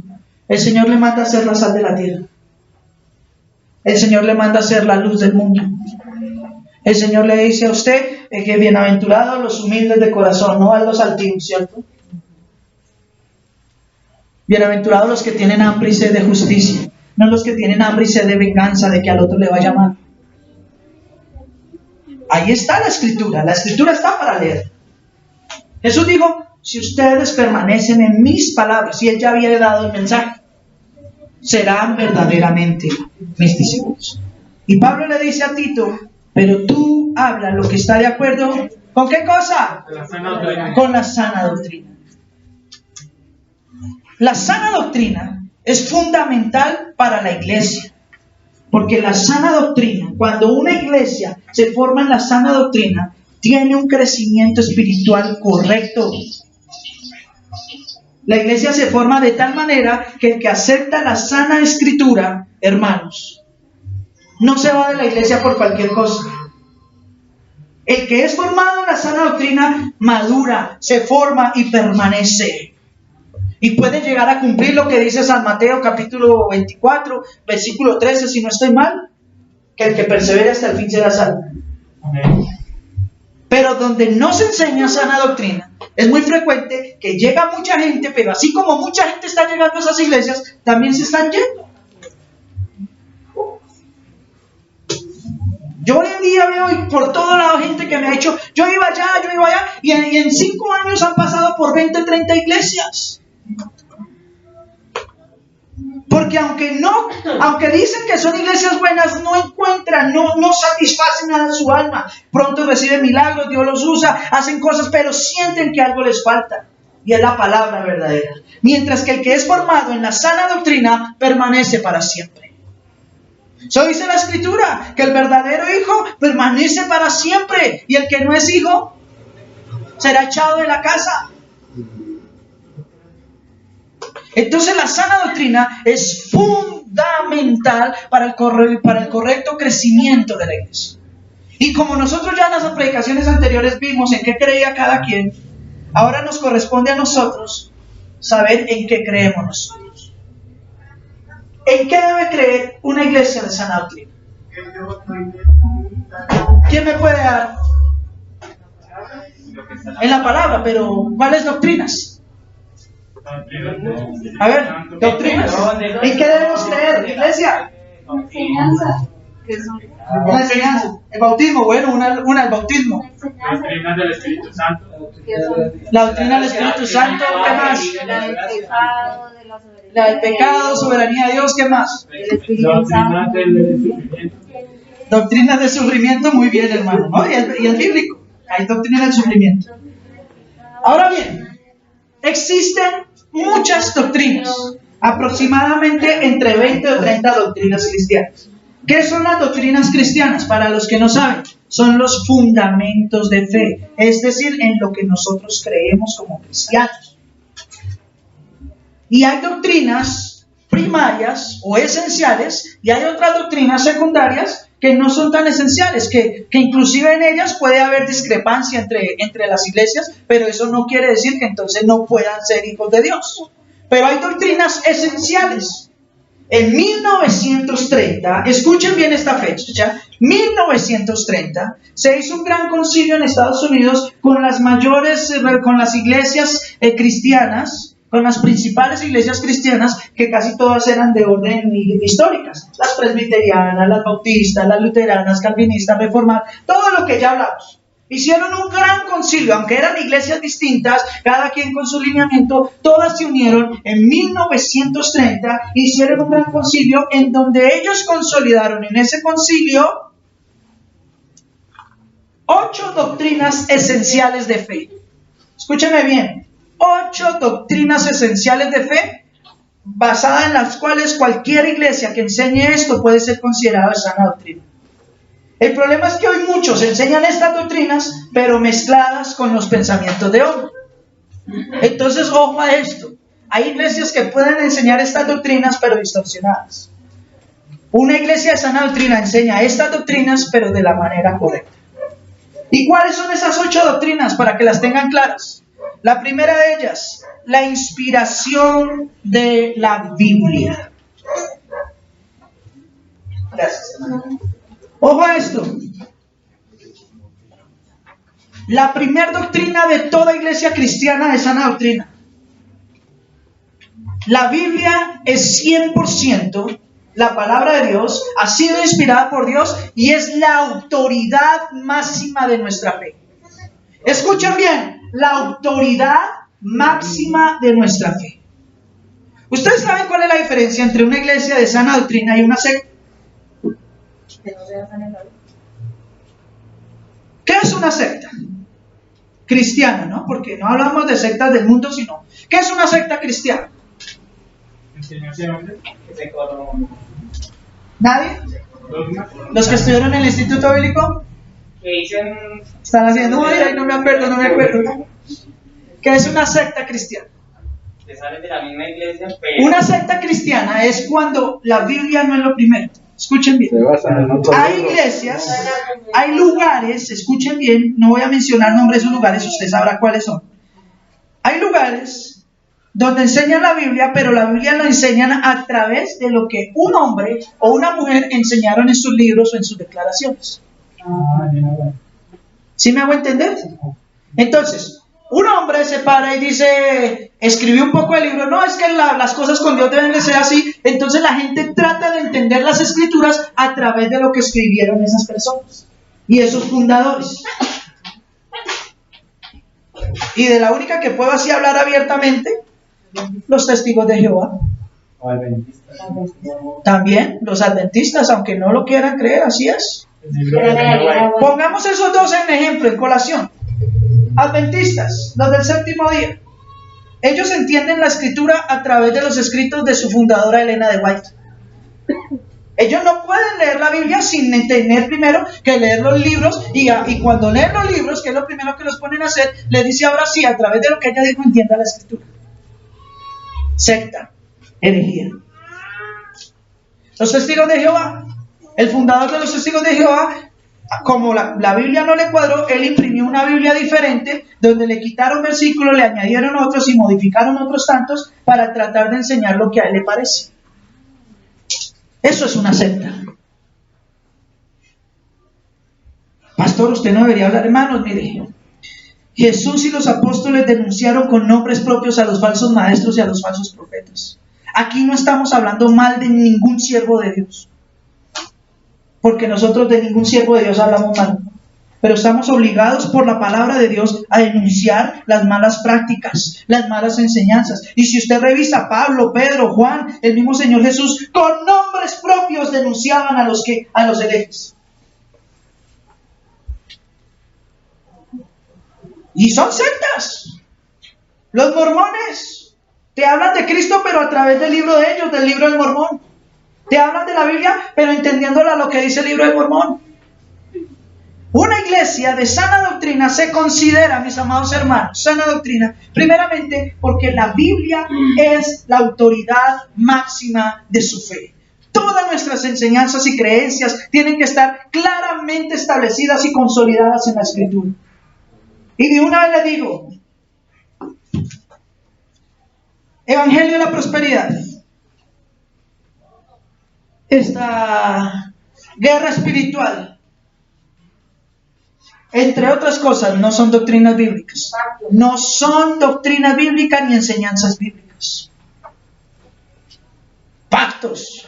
El Señor le manda a ser la sal de la tierra. El Señor le manda a ser la luz del mundo. El Señor le dice a usted que bienaventurados los humildes de corazón, no a los altivos, ¿cierto? Bienaventurados los que tienen hambre y sed de justicia, no los que tienen hambre y sed de venganza, de que al otro le vaya mal. Ahí está la escritura está para leer. Jesús dijo, si ustedes permanecen en mis palabras, y él ya había dado el mensaje, serán verdaderamente mis discípulos. Y Pablo le dice a Tito, pero tú habla lo que está de acuerdo, ¿con qué cosa? Con la sana doctrina. La sana doctrina es fundamental para la iglesia, porque la sana doctrina, cuando una iglesia se forma en la sana doctrina, tiene un crecimiento espiritual correcto. La iglesia se forma de tal manera que el que acepta la sana escritura, hermanos, no se va de la iglesia por cualquier cosa. El que es formado en la sana doctrina madura, se forma y permanece. Y puede llegar a cumplir lo que dice San Mateo capítulo 24, versículo 13, si no estoy mal, que el que persevere hasta el fin será salvo. Pero donde no se enseña sana doctrina, es muy frecuente que llega mucha gente, pero así como mucha gente está llegando a esas iglesias, también se están yendo. Yo hoy en día veo por todo lado gente que me ha dicho, yo iba allá, y en 5 años han pasado por 20, 30 iglesias. Porque aunque dicen que son iglesias buenas, no encuentran, no satisfacen a su alma. Pronto reciben milagros, Dios los usa, hacen cosas, pero sienten que algo les falta. Y es la palabra verdadera. Mientras que el que es formado en la sana doctrina permanece para siempre. Eso dice la Escritura, que el verdadero hijo permanece para siempre. Y el que no es hijo será echado de la casa. Entonces la sana doctrina es fundamental para el correcto crecimiento de la iglesia. Y como nosotros ya en las predicaciones anteriores vimos en qué creía cada quien, ahora nos corresponde a nosotros saber en qué creemos nosotros. ¿En qué debe creer una iglesia de sana doctrina? ¿Quién me puede dar? En la palabra, pero ¿cuáles doctrinas? A ver, doctrinas. ¿En qué debemos creer, iglesia? Enseñanza. Una enseñanza. El bautismo, bueno, el bautismo. La doctrina del Espíritu Santo. La doctrina del Espíritu Santo, ¿qué más? La del pecado, soberanía de Dios, ¿qué más? Doctrina del sufrimiento. Doctrinas de sufrimiento, muy bien, hermano, ¿no? Y es bíblico. Hay doctrina del sufrimiento. Ahora bien, existen muchas doctrinas, aproximadamente entre 20 o 30 doctrinas cristianas. ¿Qué son las doctrinas cristianas? Para los que no saben, son los fundamentos de fe, es decir, en lo que nosotros creemos como cristianos. Y hay doctrinas primarias o esenciales y hay otras doctrinas secundarias que no son tan esenciales, que inclusive en ellas puede haber discrepancia entre las iglesias, pero eso no quiere decir que entonces no puedan ser hijos de Dios. Pero hay doctrinas esenciales. En 1930, escuchen bien esta fecha, 1930, se hizo un gran concilio en Estados Unidos con las iglesias cristianas, con las principales iglesias cristianas, que casi todas eran de orden históricas, las presbiterianas, las bautistas, las luteranas, calvinistas, reformadas, todo lo que ya hablamos. Hicieron un gran concilio, aunque eran iglesias distintas, cada quien con su lineamiento, todas se unieron en 1930, hicieron un gran concilio en donde ellos consolidaron en ese concilio 8 doctrinas esenciales de fe. Escúcheme bien, 8 doctrinas esenciales de fe, basadas en las cuales cualquier iglesia que enseñe esto puede ser considerada sana doctrina. El problema es que hoy muchos enseñan estas doctrinas, pero mezcladas con los pensamientos de hombre. Entonces, ojo a esto. Hay iglesias que pueden enseñar estas doctrinas, pero distorsionadas. Una iglesia de sana doctrina enseña estas doctrinas, pero de la manera correcta. ¿Y cuáles son esas 8 doctrinas para que las tengan claras? La primera de ellas, la inspiración de la Biblia. Gracias, hermano. Ojo a esto. La primera doctrina de toda iglesia cristiana es sana doctrina. La Biblia es 100% la palabra de Dios, ha sido inspirada por Dios y es la autoridad máxima de nuestra fe. Escuchen bien, la autoridad máxima de nuestra fe. ¿Ustedes saben cuál es la diferencia entre una iglesia de sana doctrina y una secta? ¿Qué es una secta? Cristiana, ¿no? Porque no hablamos de sectas del mundo, sino ¿qué es una secta cristiana? ¿Nadie? ¿Los que estudiaron en el Instituto Bíblico? Están haciendo, ay, no me acuerdo. ¿Qué es una secta cristiana? Que salen de la misma iglesia, pero... Una secta cristiana es cuando la Biblia no es lo primero. Escuchen bien. Hay iglesias, hay lugares, escuchen bien, no voy a mencionar nombres de lugares, usted sabrá cuáles son. Hay lugares donde enseñan la Biblia, pero la Biblia la enseñan a través de lo que un hombre o una mujer enseñaron en sus libros o en sus declaraciones. ¿Sí me hago entender? Entonces, un hombre se para y dice, escribió un poco el libro, no, es que las cosas con Dios deben de ser así. Entonces la gente trata de entender las escrituras a través de lo que escribieron esas personas y esos fundadores. Y de la única que puedo así hablar abiertamente, los testigos de Jehová. También los adventistas, aunque no lo quieran creer, así es. Pongamos esos dos en ejemplo, en colación. Adventistas, los del séptimo día, ellos entienden la escritura a través de los escritos de su fundadora Elena de White. Ellos no pueden leer la Biblia sin tener primero que leer los libros, y cuando leen los libros, que es lo primero que los ponen a hacer, les dice ahora sí, a través de lo que ella dijo, entienda la escritura. Secta, herejía. Los testigos de Jehová, el fundador de los testigos de Jehová, como la Biblia no le cuadró, él imprimió una Biblia diferente, donde le quitaron versículos, le añadieron otros y modificaron otros tantos para tratar de enseñar lo que a él le parece. Eso es una secta. Pastor, usted no debería hablar, hermanos, mire. Jesús y los apóstoles denunciaron con nombres propios a los falsos maestros y a los falsos profetas. Aquí no estamos hablando mal de ningún siervo de Dios. porque nosotros de ningún siervo de Dios hablamos mal. Pero estamos obligados por la palabra de Dios a denunciar las malas prácticas, las malas enseñanzas. Y si usted revisa, Pablo, Pedro, Juan, el mismo Señor Jesús, con nombres propios denunciaban a los herejes. Y son sectas. Los mormones te hablan de Cristo, pero a través del libro de ellos, del libro del Mormón. Te hablan de la Biblia, pero entendiéndola lo que dice el libro del Mormón. Una iglesia de sana doctrina se considera, mis amados hermanos, sana doctrina, primeramente porque la Biblia es la autoridad máxima de su fe. Todas nuestras enseñanzas y creencias tienen que estar claramente establecidas y consolidadas en la Escritura. Y de una vez le digo, Evangelio de la Prosperidad, esta guerra espiritual, entre otras cosas, no son doctrinas bíblicas. No son doctrinas bíblicas ni enseñanzas bíblicas. Pactos.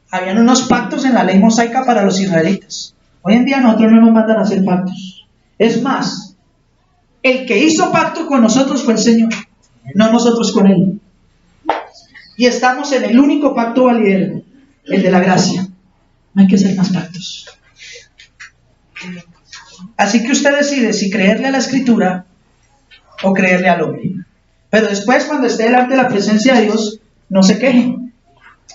Habían unos pactos en la ley mosaica para los israelitas. Hoy en día nosotros no nos mandan a hacer pactos. Es más, el que hizo pacto con nosotros fue el Señor, no nosotros con Él. Y estamos en el único pacto validero, el de la gracia. No hay que hacer más pactos. Así que usted decide si creerle a la Escritura o creerle al hombre. Pero después, cuando esté delante de la presencia de Dios, no se queje,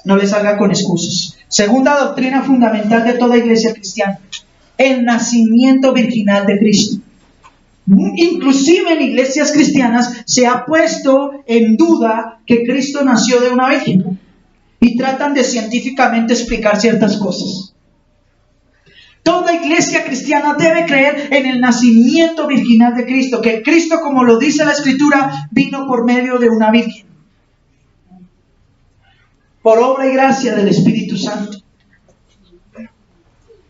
no le salga con excusas. Segunda doctrina fundamental de toda iglesia cristiana: el nacimiento virginal de Cristo. Inclusive en iglesias cristianas se ha puesto en duda que Cristo nació de una virgen y tratan de científicamente explicar ciertas cosas. Toda iglesia cristiana debe creer en el nacimiento virginal de Cristo, que Cristo, como lo dice la Escritura, vino por medio de una virgen, por obra y gracia del Espíritu Santo.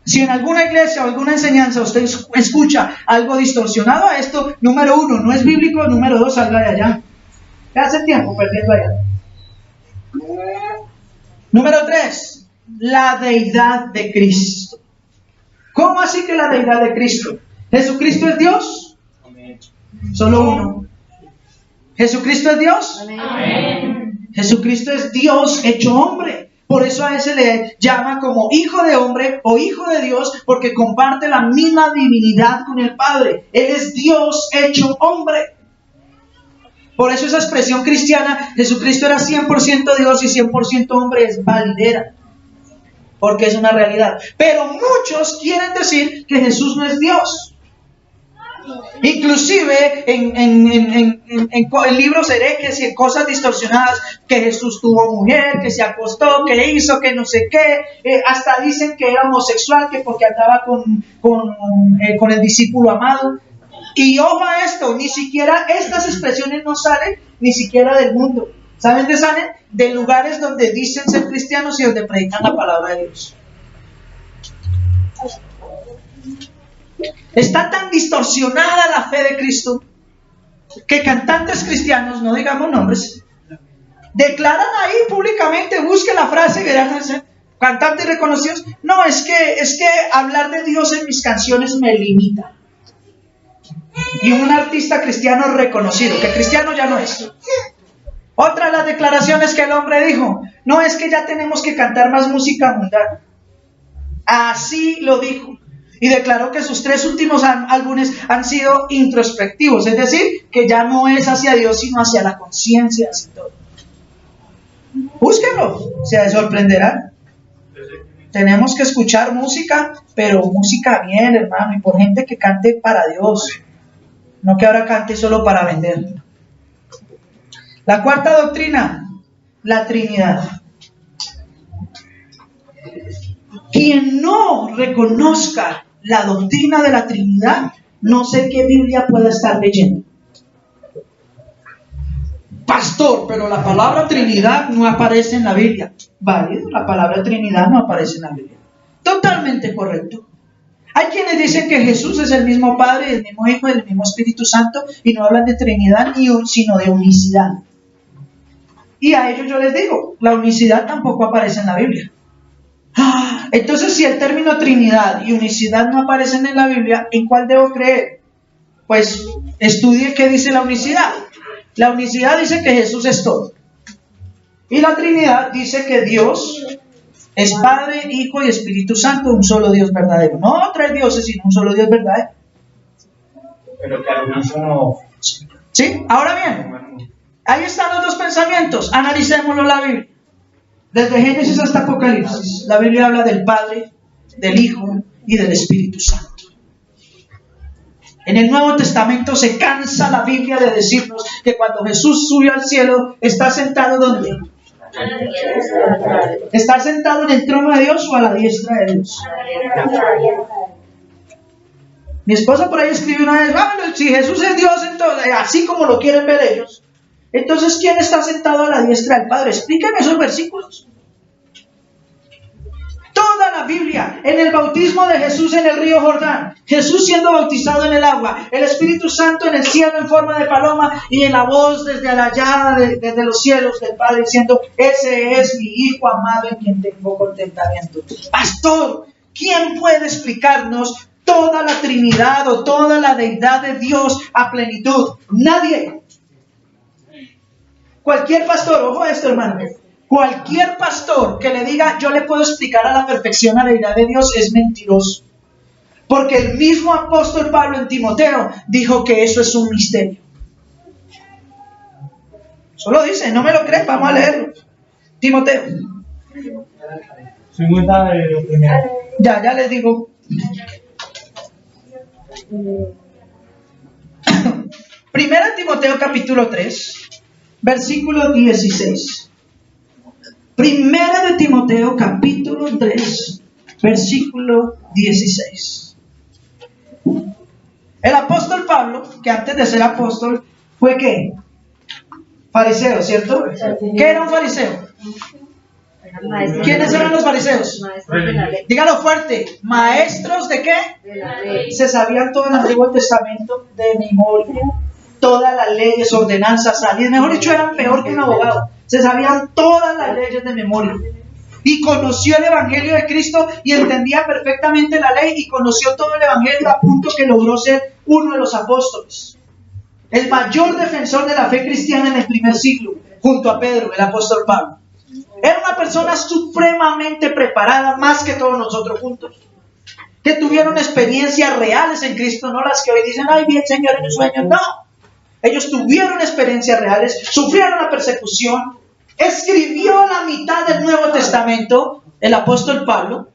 Si en alguna iglesia o alguna enseñanza usted escucha algo distorsionado a esto, número 1, no es bíblico, número 2, salga de allá. ¿Qué hace tiempo perdiendo allá? Número 3, la deidad de Cristo. ¿Cómo así que la deidad de Cristo? ¿Jesucristo es Dios? Amén. Solo uno. ¿Jesucristo es Dios? Amén. Jesucristo es Dios hecho hombre. Por eso a ese le llama como hijo de hombre o hijo de Dios, porque comparte la misma divinidad con el Padre. Él es Dios hecho hombre. Por eso esa expresión cristiana, Jesucristo era 100% Dios y 100% hombre, es validera, porque es una realidad. Pero muchos quieren decir que Jesús no es Dios. Inclusive en libros herejes y en cosas distorsionadas, que Jesús tuvo mujer, que se acostó, que hizo, que no sé qué, hasta dicen que era homosexual, que porque andaba con el discípulo amado. Y ojo a esto, ni siquiera estas expresiones no salen ni siquiera del mundo. ¿Saben de salen? De lugares donde dicen ser cristianos y donde predican la palabra de Dios. Está tan distorsionada la fe de Cristo que cantantes cristianos, no digamos nombres, declaran ahí públicamente, busquen la frase y verán, cantantes reconocidos: no, es que hablar de Dios en mis canciones me limita. Y un artista cristiano reconocido, que cristiano ya no es. Otra de las declaraciones que el hombre dijo: no, es que ya tenemos que cantar más música mundana. Así lo dijo. Y declaró que sus 3 últimos álbumes han sido introspectivos, es decir, que ya no es hacia Dios, sino hacia la conciencia, hacia todo. Búsquenlo, se sorprenderán. Tenemos que escuchar música, pero música bien, hermano, y por gente que cante para Dios, no que ahora cante solo para vender. La cuarta doctrina, la Trinidad. Quien no reconozca la doctrina de la Trinidad, no sé qué Biblia puede estar leyendo. Pastor, pero la palabra Trinidad no aparece en la Biblia. Válido, la palabra Trinidad no aparece en la Biblia. Totalmente correcto. Hay quienes dicen que Jesús es el mismo Padre, el mismo Hijo y el mismo Espíritu Santo, y no hablan de Trinidad sino de unicidad. Y a ellos yo les digo, la unicidad tampoco aparece en la Biblia. Entonces, si el término Trinidad y unicidad no aparecen en la Biblia, ¿en cuál debo creer? Pues estudie qué dice la unicidad. La unicidad dice que Jesús es todo. Y la Trinidad dice que Dios es Padre, Hijo y Espíritu Santo, un solo Dios verdadero. No tres dioses, sino un solo Dios verdadero. Pero que al unísono. ¿Sí? Ahora bien, ahí están los dos pensamientos. Analicémoslo en la Biblia. Desde Génesis hasta Apocalipsis, la Biblia habla del Padre, del Hijo y del Espíritu Santo. En el Nuevo Testamento se cansa la Biblia de decirnos que cuando Jesús subió al cielo, está sentado ¿dónde? ¿Está sentado en el trono de Dios o a la diestra de Dios? Mi esposa por ahí escribió una vez, bueno, si Jesús es Dios, entonces, así como lo quieren ver ellos, entonces ¿quién está sentado a la diestra del Padre? Explíqueme esos versículos. Toda la Biblia, en el bautismo de Jesús en el río Jordán, Jesús siendo bautizado en el agua, el Espíritu Santo en el cielo en forma de paloma y en la voz desde allá, desde los cielos del Padre diciendo, ese es mi Hijo amado en quien tengo contentamiento. Pastor, ¿quién puede explicarnos toda la Trinidad o toda la deidad de Dios a plenitud? Nadie. Cualquier pastor, ojo a esto, hermano. Cualquier pastor que le diga yo le puedo explicar a la perfección la deidad de Dios es mentiroso. Porque el mismo apóstol Pablo en Timoteo dijo que eso es un misterio. Solo dice, no me lo creen, vamos a leerlo. Timoteo. 50 de lo primero. Ya les digo. Primera Timoteo capítulo 3, versículo 16. Primera de Timoteo capítulo 3, versículo 16. El apóstol Pablo, que antes de ser apóstol, fue ¿qué? Fariseo, ¿cierto? ¿Qué era un fariseo? ¿Quiénes eran los fariseos? Dígalo fuerte. ¿Maestros de qué? De la ley. Se sabían todo el Antiguo Testamento de memoria. Todas las leyes, ordenanzas, salidas. Mejor dicho, eran peor que un abogado. Se sabían todas las leyes de memoria. Y conoció el Evangelio de Cristo y entendía perfectamente la ley y conoció todo el Evangelio a punto que logró ser uno de los apóstoles. El mayor defensor de la fe cristiana en el primer siglo, junto a Pedro, el apóstol Pablo. Era una persona supremamente preparada, más que todos nosotros juntos. Que tuvieron experiencias reales en Cristo, no las que hoy dicen, ay, bien, Señor, en un sueño. No. Ellos tuvieron experiencias reales, sufrieron la persecución, escribió la mitad del Nuevo Testamento, el apóstol Pablo,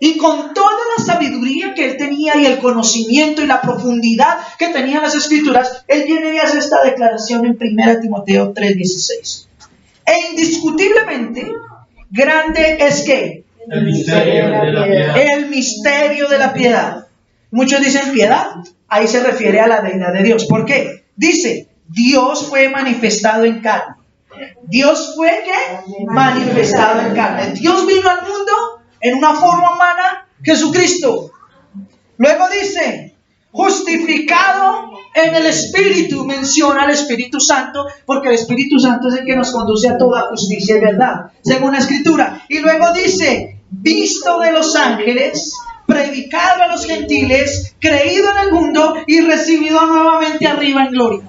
y con toda la sabiduría que él tenía y el conocimiento y la profundidad que tenían las Escrituras, él viene y hace esta declaración en 1 Timoteo 3:16. E indiscutiblemente, grande es que El misterio de la piedad. el misterio de la piedad. Muchos dicen piedad, ahí se refiere a la deidad de Dios. ¿Por qué? Dice, Dios fue manifestado en carne. Dios fue ¿qué? Manifestado en carne. Dios vino al mundo en una forma humana, Jesucristo. Luego dice, justificado en el Espíritu, menciona al Espíritu Santo, porque el Espíritu Santo es el que nos conduce a toda justicia y verdad, según la Escritura. Y luego dice, visto de los ángeles, predicado a los gentiles, creído en el mundo y recibido nuevamente arriba en gloria.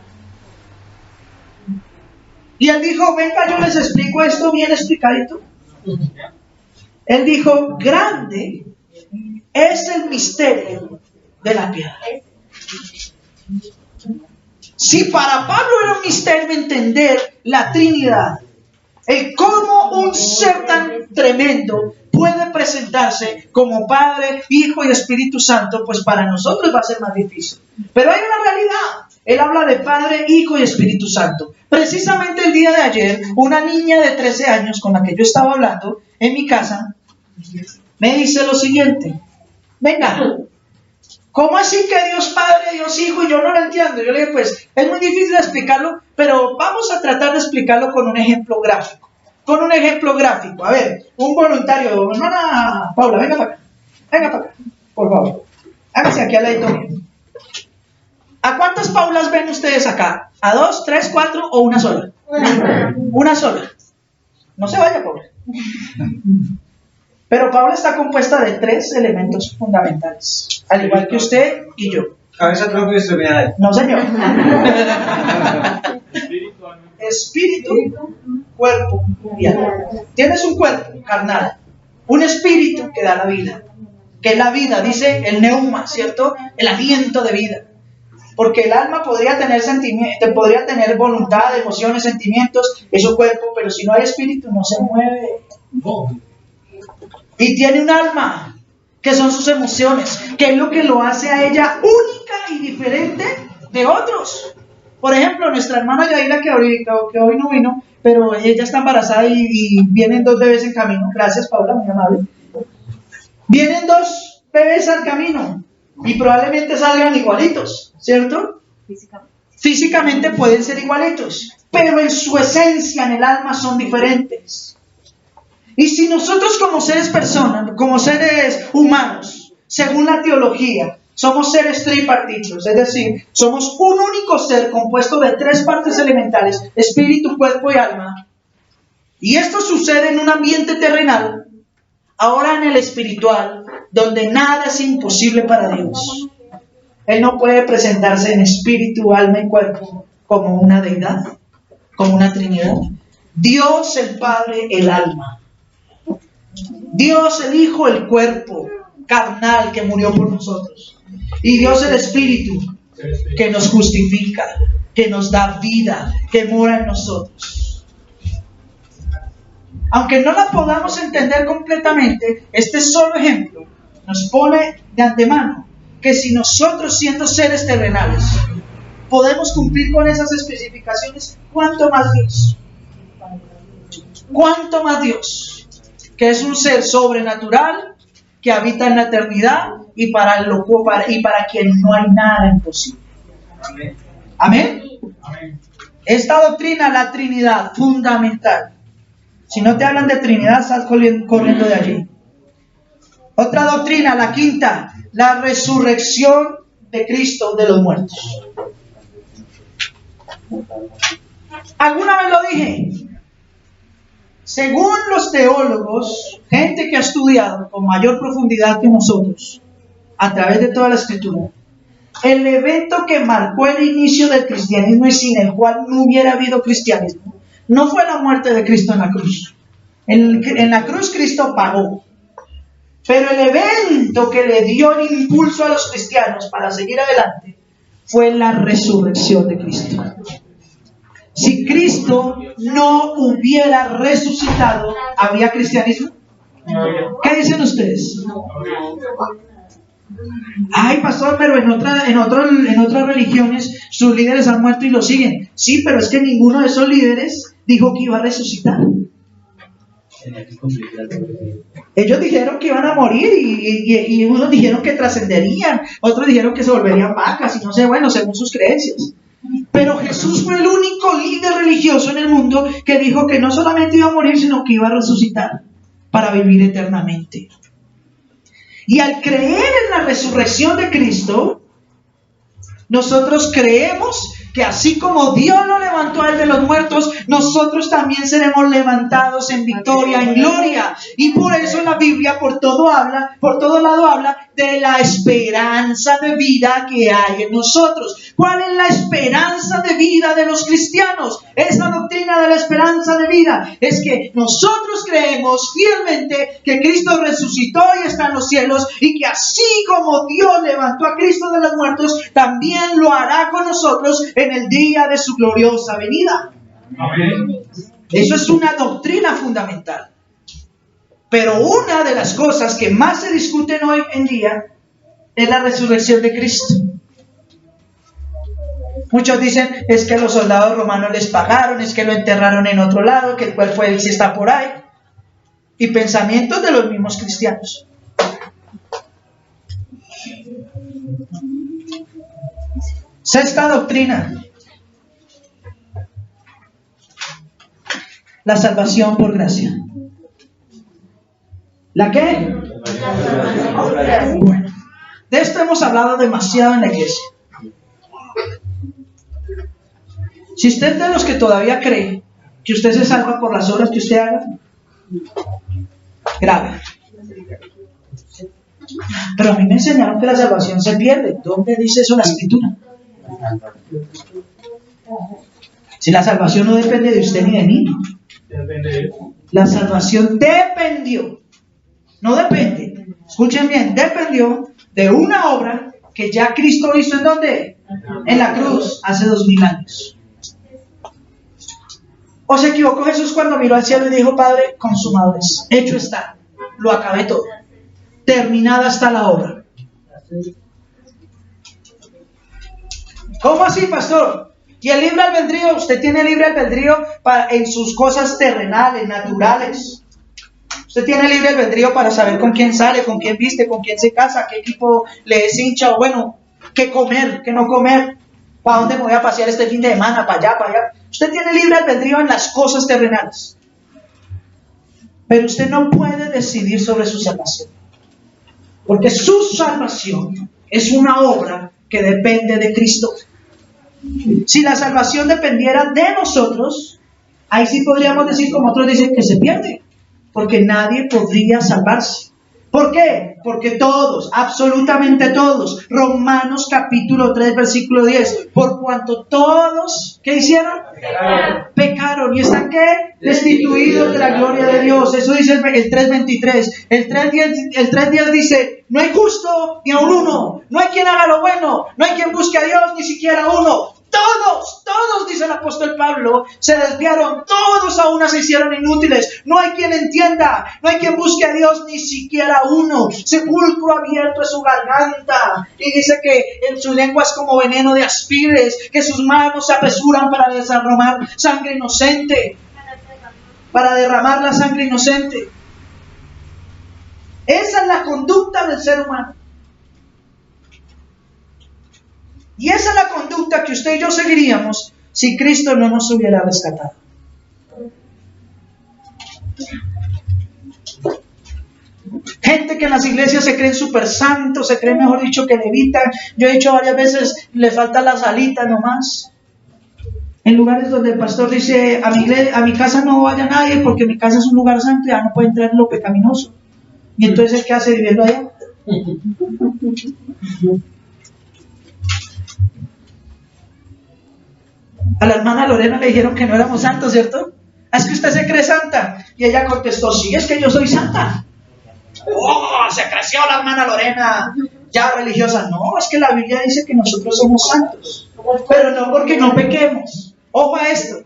Y él dijo, venga, yo les explico esto bien explicadito. Él dijo, grande es el misterio de la piedad. Si para Pablo era un misterio entender la Trinidad, el cómo un ser tan tremendo puede presentarse como Padre, Hijo y Espíritu Santo, pues para nosotros va a ser más difícil. Pero hay una realidad. Él habla de Padre, Hijo y Espíritu Santo. Precisamente el día de ayer, una niña de 13 años con la que yo estaba hablando en mi casa, me dice lo siguiente. Venga, ¿cómo así que Dios Padre, Dios Hijo? Y yo no lo entiendo. Yo le dije, pues, es muy difícil explicarlo, pero vamos a tratar de explicarlo con un ejemplo gráfico. Con un ejemplo gráfico. A ver, un voluntario, hermana Paula, venga para acá. Venga para acá, por favor. Hágase aquí al ladito mío. ¿A cuántas Paulas ven ustedes acá? ¿A 2, 3, 4 o una sola? Una sola. No se vaya, Paula. Pero Paula está compuesta de 3 elementos fundamentales, al igual que usted y yo. Cabeza, tronco y extremidades. No, señor. Espíritu, cuerpo y alma. Tienes un cuerpo carnal, un espíritu que da la vida, que es la vida, dice el neuma, ¿cierto? El aliento de vida. Porque el alma podría tener sentimientos, podría tener voluntad, emociones, sentimientos, es un cuerpo, pero si no hay espíritu no se mueve. Y tiene un alma, que son sus emociones, que es lo que lo hace a ella única y diferente de otros. Por ejemplo, nuestra hermana Yaira, que hoy no vino, pero ella está embarazada y vienen 2 bebés en camino. Gracias, Paula, muy amable. Vienen 2 bebés al camino y probablemente salgan igualitos, ¿cierto? Físicamente pueden ser igualitos, pero en su esencia, en el alma, son diferentes. Y si nosotros como seres humanos, según la teología, somos seres tripartitos, es decir, somos un único ser compuesto de 3 partes elementales, espíritu, cuerpo y alma, y esto sucede en un ambiente terrenal, ahora en el espiritual, donde nada es imposible para Dios. Él no puede presentarse en espíritu, alma y cuerpo como una deidad, como una trinidad. Dios el Padre, el alma. Dios el Hijo, el cuerpo carnal que murió por nosotros. Y Dios el Espíritu que nos justifica, que nos da vida, que mora en nosotros. Aunque no la podamos entender completamente, este solo ejemplo nos pone de antemano que si nosotros, siendo seres terrenales, podemos cumplir con esas especificaciones, ¿cuánto más Dios? ¿Cuánto más Dios? Que es un ser sobrenatural, que habita en la eternidad y para quien no hay nada imposible. Amén. Amén. Esta doctrina, la Trinidad, fundamental. Si no te hablan de Trinidad, sal corriendo de allí. Otra doctrina, la quinta, la resurrección de Cristo de los muertos. ¿Alguna vez lo dije? Según los teólogos, gente que ha estudiado con mayor profundidad que nosotros, a través de toda la Escritura, el evento que marcó el inicio del cristianismo y sin el cual no hubiera habido cristianismo, no fue la muerte de Cristo en la cruz. En la cruz Cristo pagó. Pero el evento que le dio el impulso a los cristianos para seguir adelante fue la resurrección de Cristo. Si Cristo no hubiera resucitado, ¿habría cristianismo? ¿Qué dicen ustedes? Ay, pastor, pero en otras religiones sus líderes han muerto y lo siguen. Sí, pero es que ninguno de esos líderes dijo que iba a resucitar. Ellos dijeron que iban a morir y unos dijeron que trascenderían, otros dijeron que se volverían vacas y no sé, bueno, según sus creencias. Pero Jesús fue el único líder religioso en el mundo que dijo que no solamente iba a morir, sino que iba a resucitar para vivir eternamente. Y al creer en la resurrección de Cristo, nosotros creemos que así como Dios lo levantó a él de los muertos, nosotros también seremos levantados en victoria, en gloria. Y por eso la Biblia por todo lado habla de la esperanza de vida que hay en nosotros. ¿Cuál es la esperanza de vida de los cristianos? Esa doctrina de la esperanza de vida es que nosotros creemos fielmente que Cristo resucitó y está en los cielos, y que así como Dios levantó a Cristo de los muertos, también lo hará con nosotros en el día de su gloriosa venida. Amén. Eso es una doctrina fundamental. Pero una de las cosas que más se discuten hoy en día es la resurrección de Cristo. Muchos dicen, es que los soldados romanos les pagaron, es que lo enterraron en otro lado, que el cuerpo de él sí está por ahí. Y pensamientos de los mismos cristianos. Sexta doctrina: la salvación por gracia. ¿La qué? Bueno, de esto hemos hablado demasiado en la iglesia. Si usted es de los que todavía cree que usted se salva por las obras que usted haga, grave. Pero a mí me enseñaron que la salvación se pierde. ¿Dónde dice eso la Escritura? Si la salvación no depende de usted ni de mí. La salvación dependió. No depende. Escuchen bien, dependió de una obra que ya Cristo hizo ¿en dónde? En la cruz, hace 2000 años. ¿O se equivocó Jesús cuando miró al cielo y dijo, Padre, consumado es, hecho está, lo acabé todo, terminada está la obra? ¿Cómo así, pastor? ¿Y el libre albedrío? Usted tiene libre albedrío en sus cosas terrenales, naturales. Usted tiene libre albedrío para saber con quién sale, con quién viste, con quién se casa, qué equipo le es hincha, o bueno, qué comer, qué no comer, para dónde me voy a pasear este fin de semana, para allá, para allá. Usted tiene libre albedrío en las cosas terrenales. Pero usted no puede decidir sobre su salvación. Porque su salvación es una obra que depende de Cristo. Si la salvación dependiera de nosotros, ahí sí podríamos decir, como otros dicen, que se pierde. Porque nadie podría salvarse. ¿Por qué? Porque todos, absolutamente todos, Romanos capítulo 3, versículo 10, por cuanto todos, ¿qué hicieron? Pecaron. ¿Y están qué? Destituidos de la gloria de Dios. Eso dice el 3.23. El 3.10 dice, no hay justo ni aun uno, no hay quien haga lo bueno, no hay quien busque a Dios, ni siquiera uno. Todos, dice el apóstol Pablo, se desviaron, todos a una se hicieron inútiles. No hay quien entienda, no hay quien busque a Dios, ni siquiera uno. Sepulcro abierto es su garganta. Y dice que en su lengua es como veneno de áspides, que sus manos se apresuran para derramar sangre inocente. Para derramar la sangre inocente. Esa es la conducta del ser humano. Y esa es la conducta que usted y yo seguiríamos si Cristo no nos hubiera rescatado. Gente que en las iglesias se creen súper santos, se creen, mejor dicho, que levitan. Yo he dicho varias veces, le falta la salita nomás. En lugares donde el pastor dice, a mi casa no vaya nadie porque mi casa es un lugar santo y ya no puede entrar lo pecaminoso. Y entonces, ¿qué hace viviendo allá? A la hermana Lorena le dijeron que no éramos santos, ¿cierto? Es que usted se cree santa. Y ella contestó, sí, es que yo soy santa. ¡Oh! Se creció la hermana Lorena, ya religiosa. No, es que la Biblia dice que nosotros somos santos. Pero no porque no pequemos. Ojo a esto.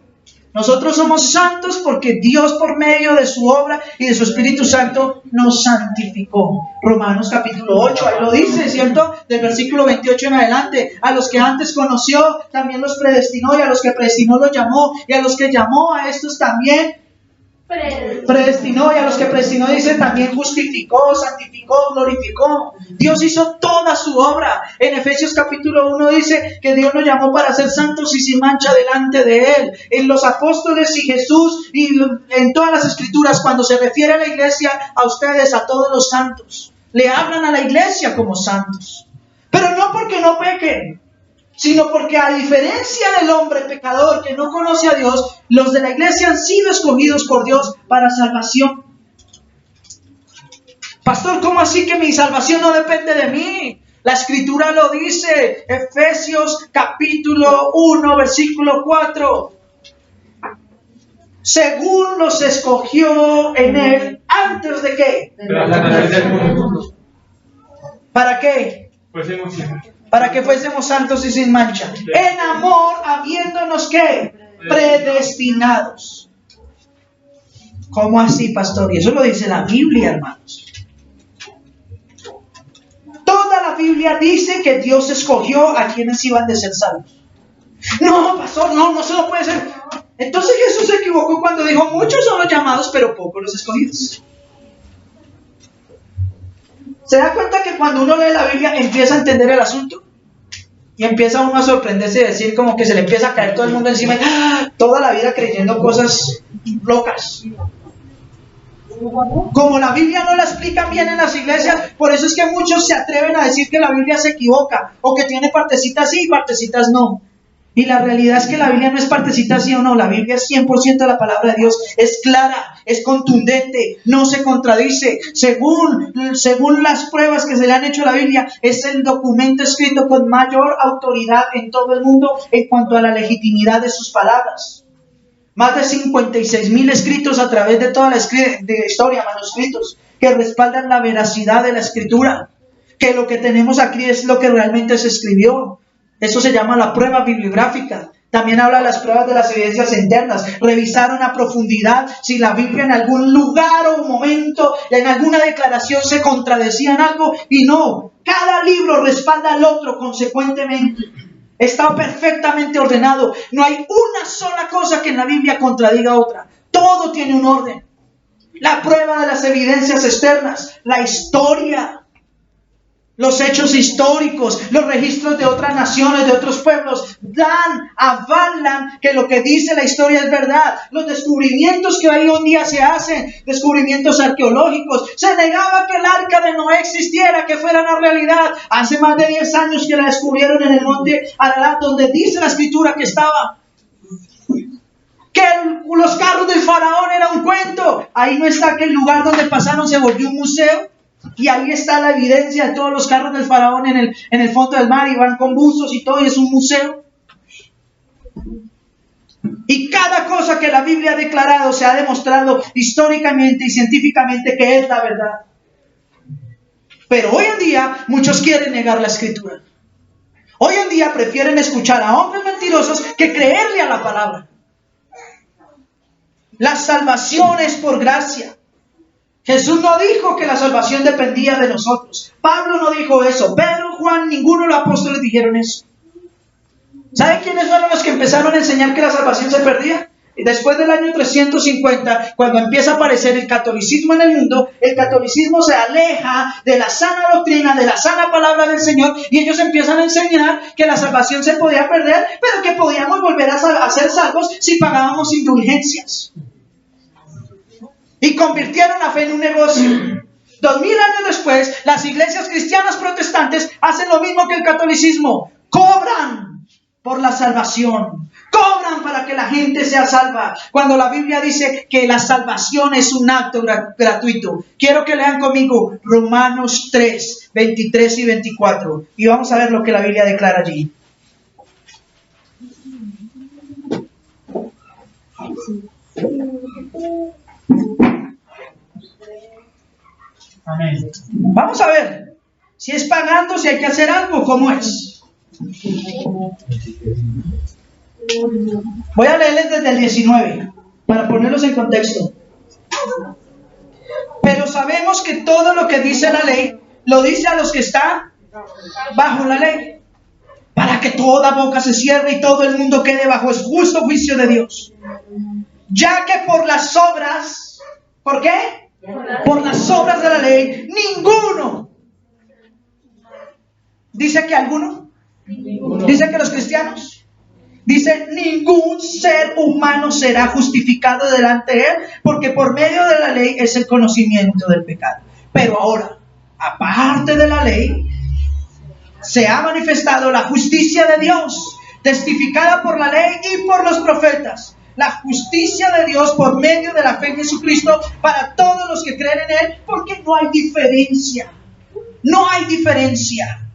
Nosotros somos santos porque Dios, por medio de su obra y de su Espíritu Santo, nos santificó. Romanos capítulo 8, ahí lo dice, ¿cierto? Del versículo 28 en adelante. A los que antes conoció, también los predestinó, y a los que predestinó los llamó, y a los que llamó a estos también predestinó, y a los que predestinó dice también justificó, santificó, glorificó. Dios hizo toda su obra. En Efesios capítulo 1 dice que Dios nos llamó para ser santos y sin mancha delante de Él. En los apóstoles y Jesús y en todas las escrituras, cuando se refiere a la iglesia, a ustedes, a todos los santos, le hablan a la iglesia como santos. Pero no porque no pequen, sino porque a diferencia del hombre pecador que no conoce a Dios, los de la iglesia han sido escogidos por Dios para salvación. Pastor, ¿cómo así que mi salvación no depende de mí? La escritura lo dice, Efesios capítulo 1, versículo 4. Según los escogió en Él, ¿antes de qué? ¿Para qué? Para que fuésemos santos y sin mancha. En amor, habiéndonos ¿qué? Predestinados. ¿Cómo así, pastor? Y eso lo dice la Biblia, hermanos. Toda la Biblia dice que Dios escogió a quienes iban de ser salvos. No, pastor, no se lo puede ser. Entonces Jesús se equivocó cuando dijo, muchos son los llamados, pero pocos los escogidos. ¿Se da cuenta que cuando uno lee la Biblia empieza a entender el asunto? Y empieza uno a sorprenderse y decir como que se le empieza a caer todo el mundo encima. Toda la vida creyendo cosas locas. Como la Biblia no la explica bien en las iglesias, por eso es que muchos se atreven a decir que la Biblia se equivoca o que tiene partecitas sí y partecitas no. Y la realidad es que la Biblia no es partecita sí o no, la Biblia es 100% la palabra de Dios, es clara, es contundente, no se contradice. Según las pruebas que se le han hecho a la Biblia, es el documento escrito con mayor autoridad en todo el mundo en cuanto a la legitimidad de sus palabras. Más de 56,000 escritos a través de toda la historia, manuscritos, que respaldan la veracidad de la escritura, que lo que tenemos aquí es lo que realmente se escribió. Eso se llama la prueba bibliográfica. También habla de las pruebas de las evidencias internas. Revisaron a profundidad si la Biblia en algún lugar o momento, en alguna declaración se contradecía en algo, y no. Cada libro respalda al otro consecuentemente. Está perfectamente ordenado. No hay una sola cosa que en la Biblia contradiga a otra. Todo tiene un orden. La prueba de las evidencias externas, la historia, los hechos históricos, los registros de otras naciones, de otros pueblos, avalan que lo que dice la historia es verdad. Los descubrimientos que hoy en día se hacen, descubrimientos arqueológicos, se negaba que el arca de Noé existiera, que fuera una realidad. Hace más de 10 años que la descubrieron en el monte Ararat, donde dice la escritura que estaba. Que los carros del faraón era un cuento. Ahí no está, que el lugar donde pasaron se volvió un museo. Y ahí está la evidencia de todos los carros del faraón en el fondo del mar, y van con buzos y todo, y es un museo. Y cada cosa que la Biblia ha declarado se ha demostrado históricamente y científicamente que es la verdad. Pero hoy en día muchos quieren negar la escritura. Hoy en día prefieren escuchar a hombres mentirosos que creerle a la palabra. La salvación es por gracia. Jesús no dijo que la salvación dependía de nosotros. Pablo no dijo eso. Pedro, Juan, ninguno de los apóstoles dijeron eso. ¿Saben quiénes fueron los que empezaron a enseñar que la salvación se perdía? Después del año 350, cuando empieza a aparecer el catolicismo en el mundo, el catolicismo se aleja de la sana doctrina, de la sana palabra del Señor, y ellos empiezan a enseñar que la salvación se podía perder, pero que podíamos volver a ser salvos si pagábamos indulgencias. Y convirtieron la fe en un negocio. 2000 años después, las iglesias cristianas protestantes hacen lo mismo que el catolicismo. Cobran por la salvación. Cobran para que la gente sea salva. Cuando la Biblia dice que la salvación es un acto gratuito. Quiero que lean conmigo Romanos 3, 23 y 24. Y vamos a ver lo que la Biblia declara allí. Amén. Vamos a ver si es pagando, si hay que hacer algo, ¿cómo es? Voy a leerles desde el 19 para ponerlos en contexto. Pero sabemos que todo lo que dice la ley lo dice a los que están bajo la ley, para que toda boca se cierre y todo el mundo quede bajo el justo juicio de Dios. Ya que por las obras, ¿por qué? Por las obras de la ley, ninguno. ¿Dice que alguno? ¿Dice que los cristianos? Dice, ningún ser humano será justificado delante de él, porque por medio de la ley es el conocimiento del pecado. Pero ahora, aparte de la ley, se ha manifestado la justicia de Dios, testificada por la ley y por los profetas. La justicia de Dios por medio de la fe en Jesucristo para todos los que creen en Él, porque no hay diferencia. No hay diferencia.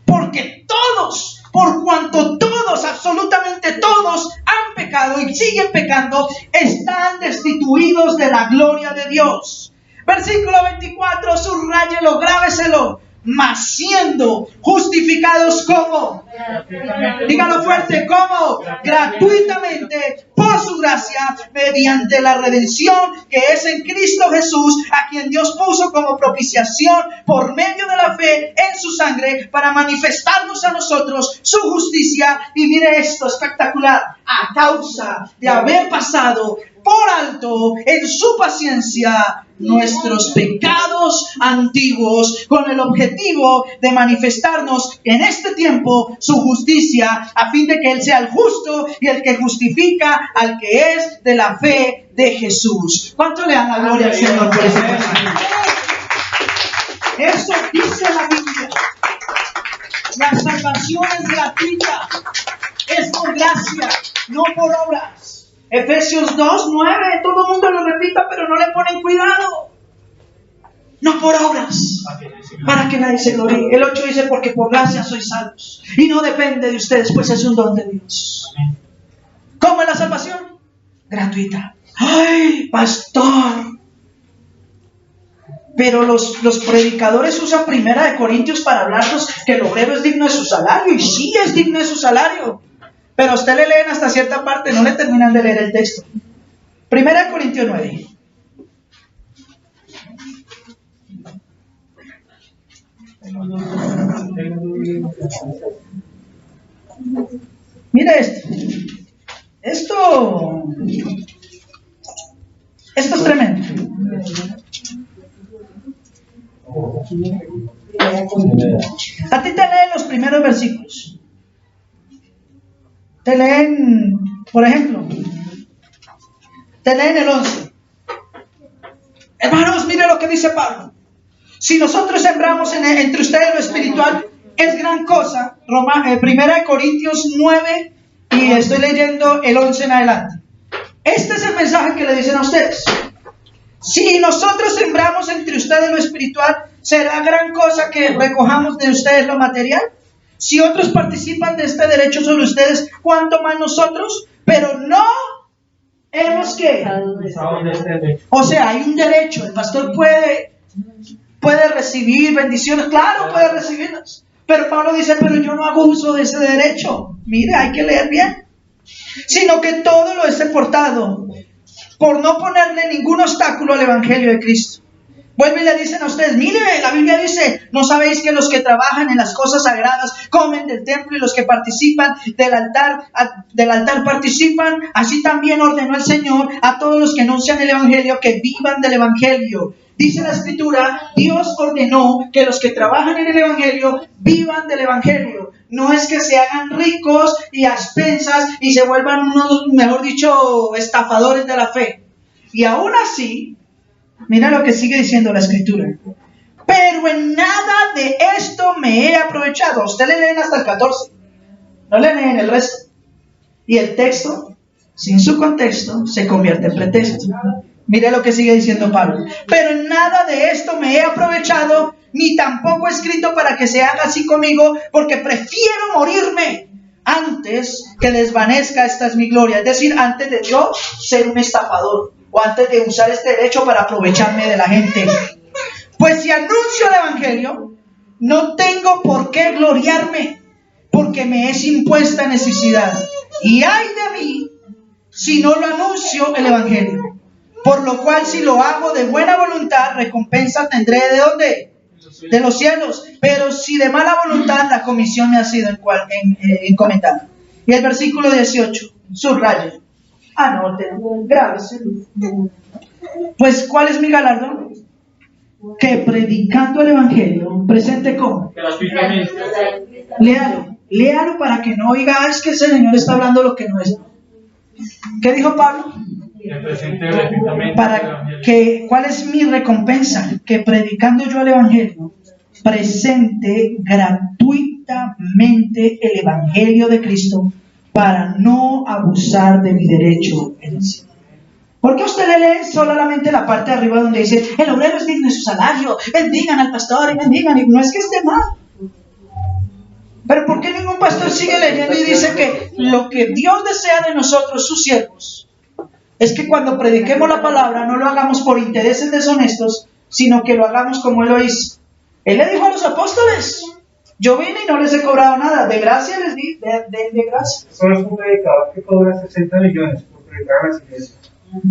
Porque todos, por cuanto todos, absolutamente todos, han pecado y siguen pecando, están destituidos de la gloria de Dios. Versículo 24, subráyelo, grábeselo. Mas siendo justificados como, dígalo fuerte, como gratuitamente por su gracia, mediante la redención que es en Cristo Jesús, a quien Dios puso como propiciación por medio de la fe en su sangre, para manifestarnos a nosotros su justicia. Y mire esto espectacular: a causa de haber pasado por alto en su paciencia nuestros pecados antiguos, con el objetivo de manifestarnos en este tiempo su justicia, a fin de que Él sea el justo y el que justifica al que es de la fe de Jesús. ¿Cuánto le dan la gloria al Señor por ese pasaje? Eso dice la Biblia. La salvación es gratuita. es por gracia, no por obras. Efesios 2:9, todo el mundo lo repita, pero no le ponen cuidado. No por obras, para que nadie se gloríe. El 8 dice, porque por gracia sois salvos. Y no depende de ustedes, pues es un don de Dios. ¿Cómo es la salvación? Gratuita. ¡Ay, pastor! Pero los predicadores usan 1 Corintios para hablarnos que el obrero es digno de su salario. Y sí es digno de su salario. Pero a usted le leen hasta cierta parte, no le terminan de leer el texto. 1 Corintios 9. Mire esto. Esto es tremendo. A ti te leen los primeros versículos. Te leen, por ejemplo, te leen el 11. Hermanos, mire lo que dice Pablo. Si nosotros sembramos entre ustedes lo espiritual, es gran cosa. 1 Corintios 9, y estoy leyendo el 11 en adelante. Este es el mensaje que le dicen a ustedes. Si nosotros sembramos entre ustedes lo espiritual, ¿será gran cosa que recojamos de ustedes lo material? Si otros participan de este derecho sobre ustedes, ¿cuánto más nosotros? Pero no hemos que... O sea, hay un derecho. El pastor puede recibir bendiciones. Claro, puede recibirlas. Pero Pablo dice, pero yo no hago uso de ese derecho. Mire, hay que leer bien. Sino que todo lo he soportado por no ponerle ningún obstáculo al Evangelio de Cristo. Vuelve y le dicen a ustedes, mire, la Biblia dice, ¿no sabéis que los que trabajan en las cosas sagradas comen del templo y los que participan del altar participan? Así también ordenó el Señor a todos los que anuncian el Evangelio que vivan del Evangelio. Dice la Escritura, Dios ordenó que los que trabajan en el Evangelio vivan del Evangelio. No es que se hagan ricos y a expensas y se vuelvan unos, mejor dicho, estafadores de la fe. Y aún así, mira lo que sigue diciendo la Escritura. Pero en nada de esto me he aprovechado. Usted le leen hasta el 14. No le leen el resto. Y el texto, sin su contexto, se convierte en pretexto. Mire lo que sigue diciendo Pablo. Pero en nada de esto me he aprovechado, ni tampoco he escrito para que se haga así conmigo, porque prefiero morirme antes que desvanezca. Esta es mi gloria. Es decir, antes de yo ser un estafador, o antes de usar este derecho para aprovecharme de la gente. Pues si anuncio el Evangelio, no tengo por qué gloriarme, porque me es impuesta necesidad. Y ay de mí si no lo anuncio el Evangelio. Por lo cual, si lo hago de buena voluntad, recompensa tendré ¿de dónde? De los cielos. Pero si de mala voluntad, la comisión me ha sido encomendada. Y el versículo 18, subraya. Anoten, grábese. Pues, ¿cuál es mi galardón? Que predicando el Evangelio, presente como. Léalo para que no oiga, es que ese Señor está hablando lo que no es. ¿Qué dijo Pablo? ¿Cuál es mi recompensa? Que predicando yo el Evangelio, presente gratuitamente el Evangelio de Cristo, para no abusar de mi derecho en el cielo. ¿Por qué usted le lee solamente la parte de arriba donde dice, el obrero es digno de su salario, bendigan al pastor y bendigan? Y no es que esté mal. Pero ¿por qué ningún pastor sigue leyendo y dice que lo que Dios desea de nosotros, sus siervos, es que cuando prediquemos la palabra no lo hagamos por intereses deshonestos, sino que lo hagamos como Él lo hizo? Él le dijo a los apóstoles, yo vine y no les he cobrado nada, de gracia les di, de gracia. Solo es un predicador que cobra 60 millones por predicar a las iglesias.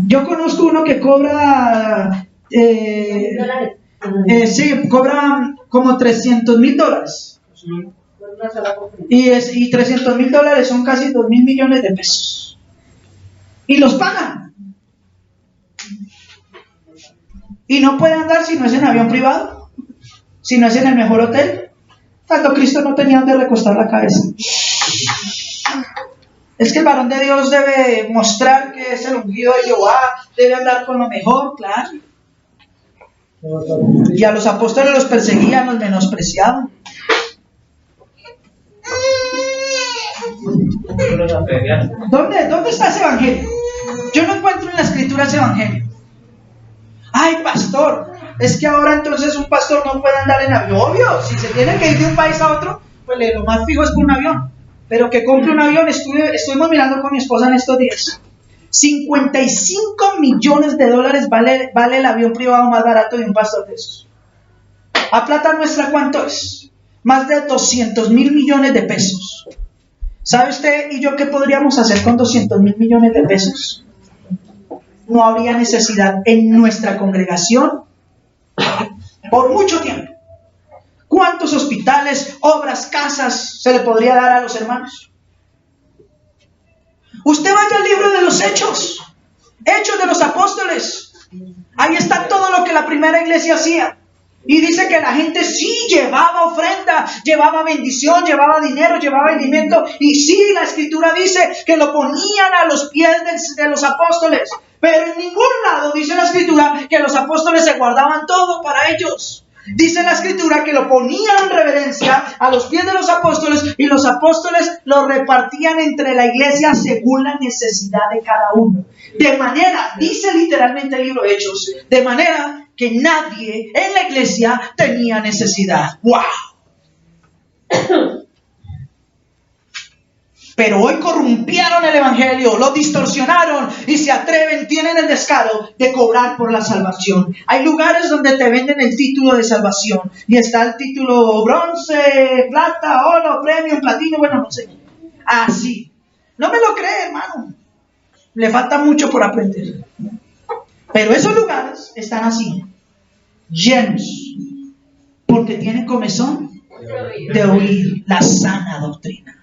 Yo conozco uno que cobra, cobra como $300,000. Y $300,000 son casi 2,000 millones de pesos. Y los pagan. Y no puede andar si no es en avión privado, si no es en el mejor hotel. Tanto Cristo no tenía donde recostar la cabeza. Es que el varón de Dios debe mostrar que es el ungido de Jehová, debe andar con lo mejor, claro. Y a los apóstoles los perseguían, los menospreciaban. Los apedrearon. ¿Dónde está ese evangelio? Yo no encuentro en la escritura ese evangelio. Ay, pastor, es que ahora entonces un pastor no puede andar en avión. Obvio, si se tiene que ir de un país a otro, pues lo más fijo es con un avión. Pero que compre un avión, estuvimos mirando con mi esposa en estos días. 55 millones de dólares vale el avión privado más barato de un pastor de esos. ¿A plata nuestra cuánto es? Más de 200 mil millones de pesos. ¿Sabe usted y yo qué podríamos hacer con 200 mil millones de pesos? No habría necesidad en nuestra congregación por mucho tiempo. ¿Cuántos hospitales, obras, casas se le podría dar a los hermanos? Usted vaya al libro de los Hechos, Hechos de los Apóstoles. Ahí está todo lo que la primera iglesia hacía. Y dice que la gente sí llevaba ofrenda, llevaba bendición, llevaba dinero, llevaba alimento. Y sí, la escritura dice que lo ponían a los pies de los apóstoles. Pero en ningún lado dice la escritura que los apóstoles se guardaban todo para ellos. Dice la escritura que lo ponían en reverencia a los pies de los apóstoles y los apóstoles lo repartían entre la iglesia según la necesidad de cada uno. De manera, dice literalmente el libro de Hechos, de manera que nadie en la iglesia tenía necesidad. ¡Wow! Pero hoy corrompieron el evangelio, lo distorsionaron y se atreven, tienen el descaro de cobrar por la salvación. Hay lugares donde te venden el título de salvación y está el título bronce, plata, oro, premium, platino, bueno, no sé. Así. No me lo cree, hermano. Le falta mucho por aprender. Pero esos lugares están así, llenos, porque tienen comezón de oír la sana doctrina.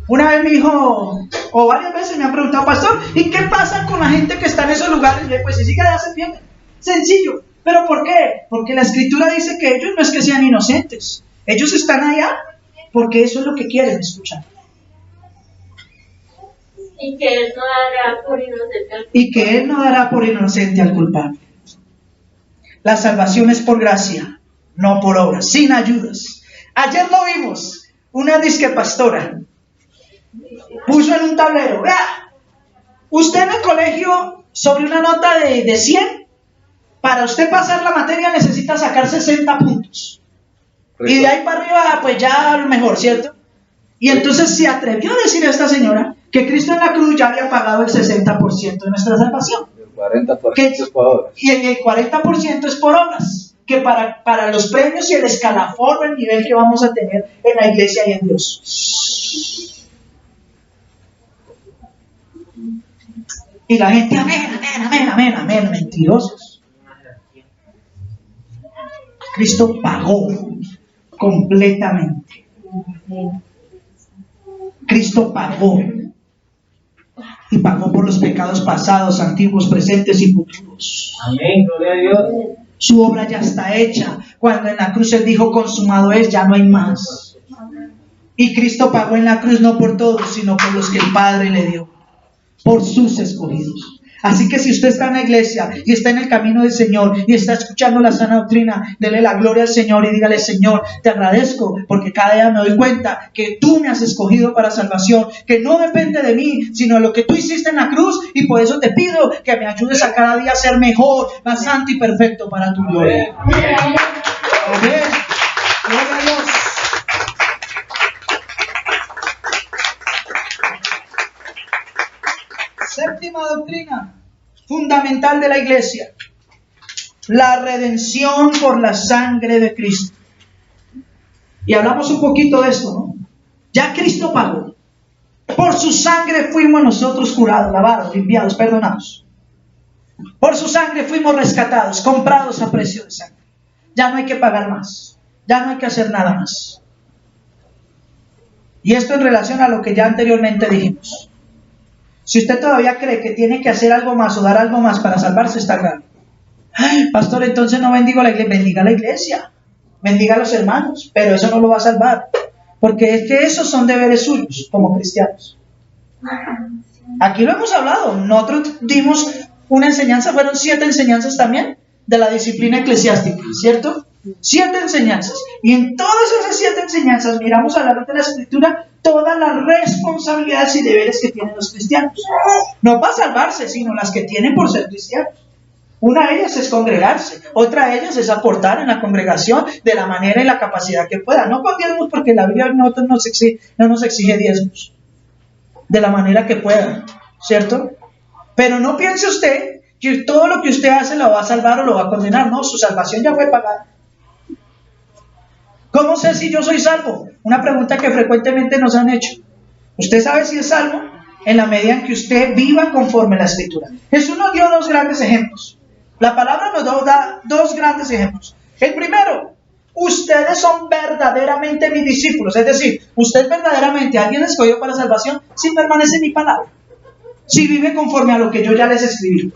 Una vez me dijo, o varias veces me han preguntado, pastor, ¿y qué pasa con la gente que está en esos lugares? Y pues si sigue ya se pierde. Sencillo. ¿Pero por qué? Porque la escritura dice que ellos no es que sean inocentes. Ellos están allá porque eso es lo que quieren escuchar. Y que Él no dará por inocente al culpable. Y que Él no dará por inocente al culpable. La salvación es por gracia, no por obras, sin ayudas. Ayer lo vimos, una disque pastora puso en un tablero, vea, usted en el colegio sobre una nota de 100, para usted pasar la materia necesita sacar 60 puntos. Y de ahí para arriba, pues ya lo mejor, ¿cierto? Y entonces se atrevió a decir a esta señora que Cristo en la cruz ya había pagado el 60% de nuestra salvación. El 40% es por obras. Y el 40% es por obras. Que para los premios y el escalafón, el nivel que vamos a tener en la iglesia y en Dios. Y la gente, amén, mentirosos. Cristo pagó completamente. Cristo pagó. Y pagó por los pecados pasados, antiguos, presentes y futuros. Amén, gloria a Dios. Su obra ya está hecha. Cuando en la cruz Él dijo, consumado es, ya no hay más. Y Cristo pagó en la cruz no por todos, sino por los que el Padre le dio. Por sus escogidos. Así que si usted está en la iglesia y está en el camino del Señor y está escuchando la sana doctrina, dele la gloria al Señor y dígale, Señor, te agradezco porque cada día me doy cuenta que tú me has escogido para salvación, que no depende de mí, sino de lo que tú hiciste en la cruz, y por eso te pido que me ayudes a cada día a ser mejor, más santo y perfecto para tu gloria. Amén. Gloria a Dios. Séptima doctrina fundamental de la iglesia: la redención por la sangre de Cristo. Y hablamos un poquito de esto, ¿no? Ya Cristo pagó. Por su sangre fuimos nosotros curados, lavados, limpiados, perdonados. Por su sangre fuimos rescatados, comprados a precio de sangre. Ya no hay que pagar más. Ya no hay que hacer nada más. Y esto en relación a lo que ya anteriormente dijimos. Si usted todavía cree que tiene que hacer algo más o dar algo más para salvarse, está grave. Ay, pastor, entonces no bendigo a la iglesia. Bendiga a la iglesia, bendiga a los hermanos, pero eso no lo va a salvar, porque es que esos son deberes suyos como cristianos. Aquí lo hemos hablado. Nosotros dimos una enseñanza, fueron 7 enseñanzas también, de la disciplina eclesiástica, ¿cierto? 7 enseñanzas. Y en todas esas 7 enseñanzas miramos a la luz de la Escritura todas las responsabilidades y deberes que tienen los cristianos. No para salvarse, sino las que tienen por ser cristianos. Una de ellas es congregarse, otra de ellas es aportar en la congregación de la manera y la capacidad que pueda. No con diezmos, porque la Biblia no nos exige diezmos, de la manera que pueda, ¿cierto? Pero no piense usted que todo lo que usted hace lo va a salvar o lo va a condenar. No, su salvación ya fue pagada. ¿Cómo sé si yo soy salvo? Una pregunta que frecuentemente nos han hecho. ¿Usted sabe si es salvo? En la medida en que usted viva conforme a la Escritura. Jesús nos dio 2 grandes ejemplos. La palabra nos da 2 grandes ejemplos. El primero, ustedes son verdaderamente mis discípulos. Es decir, usted verdaderamente, alguien escogió para salvación si permanece en mi palabra. Si vive conforme a lo que yo ya les escribí.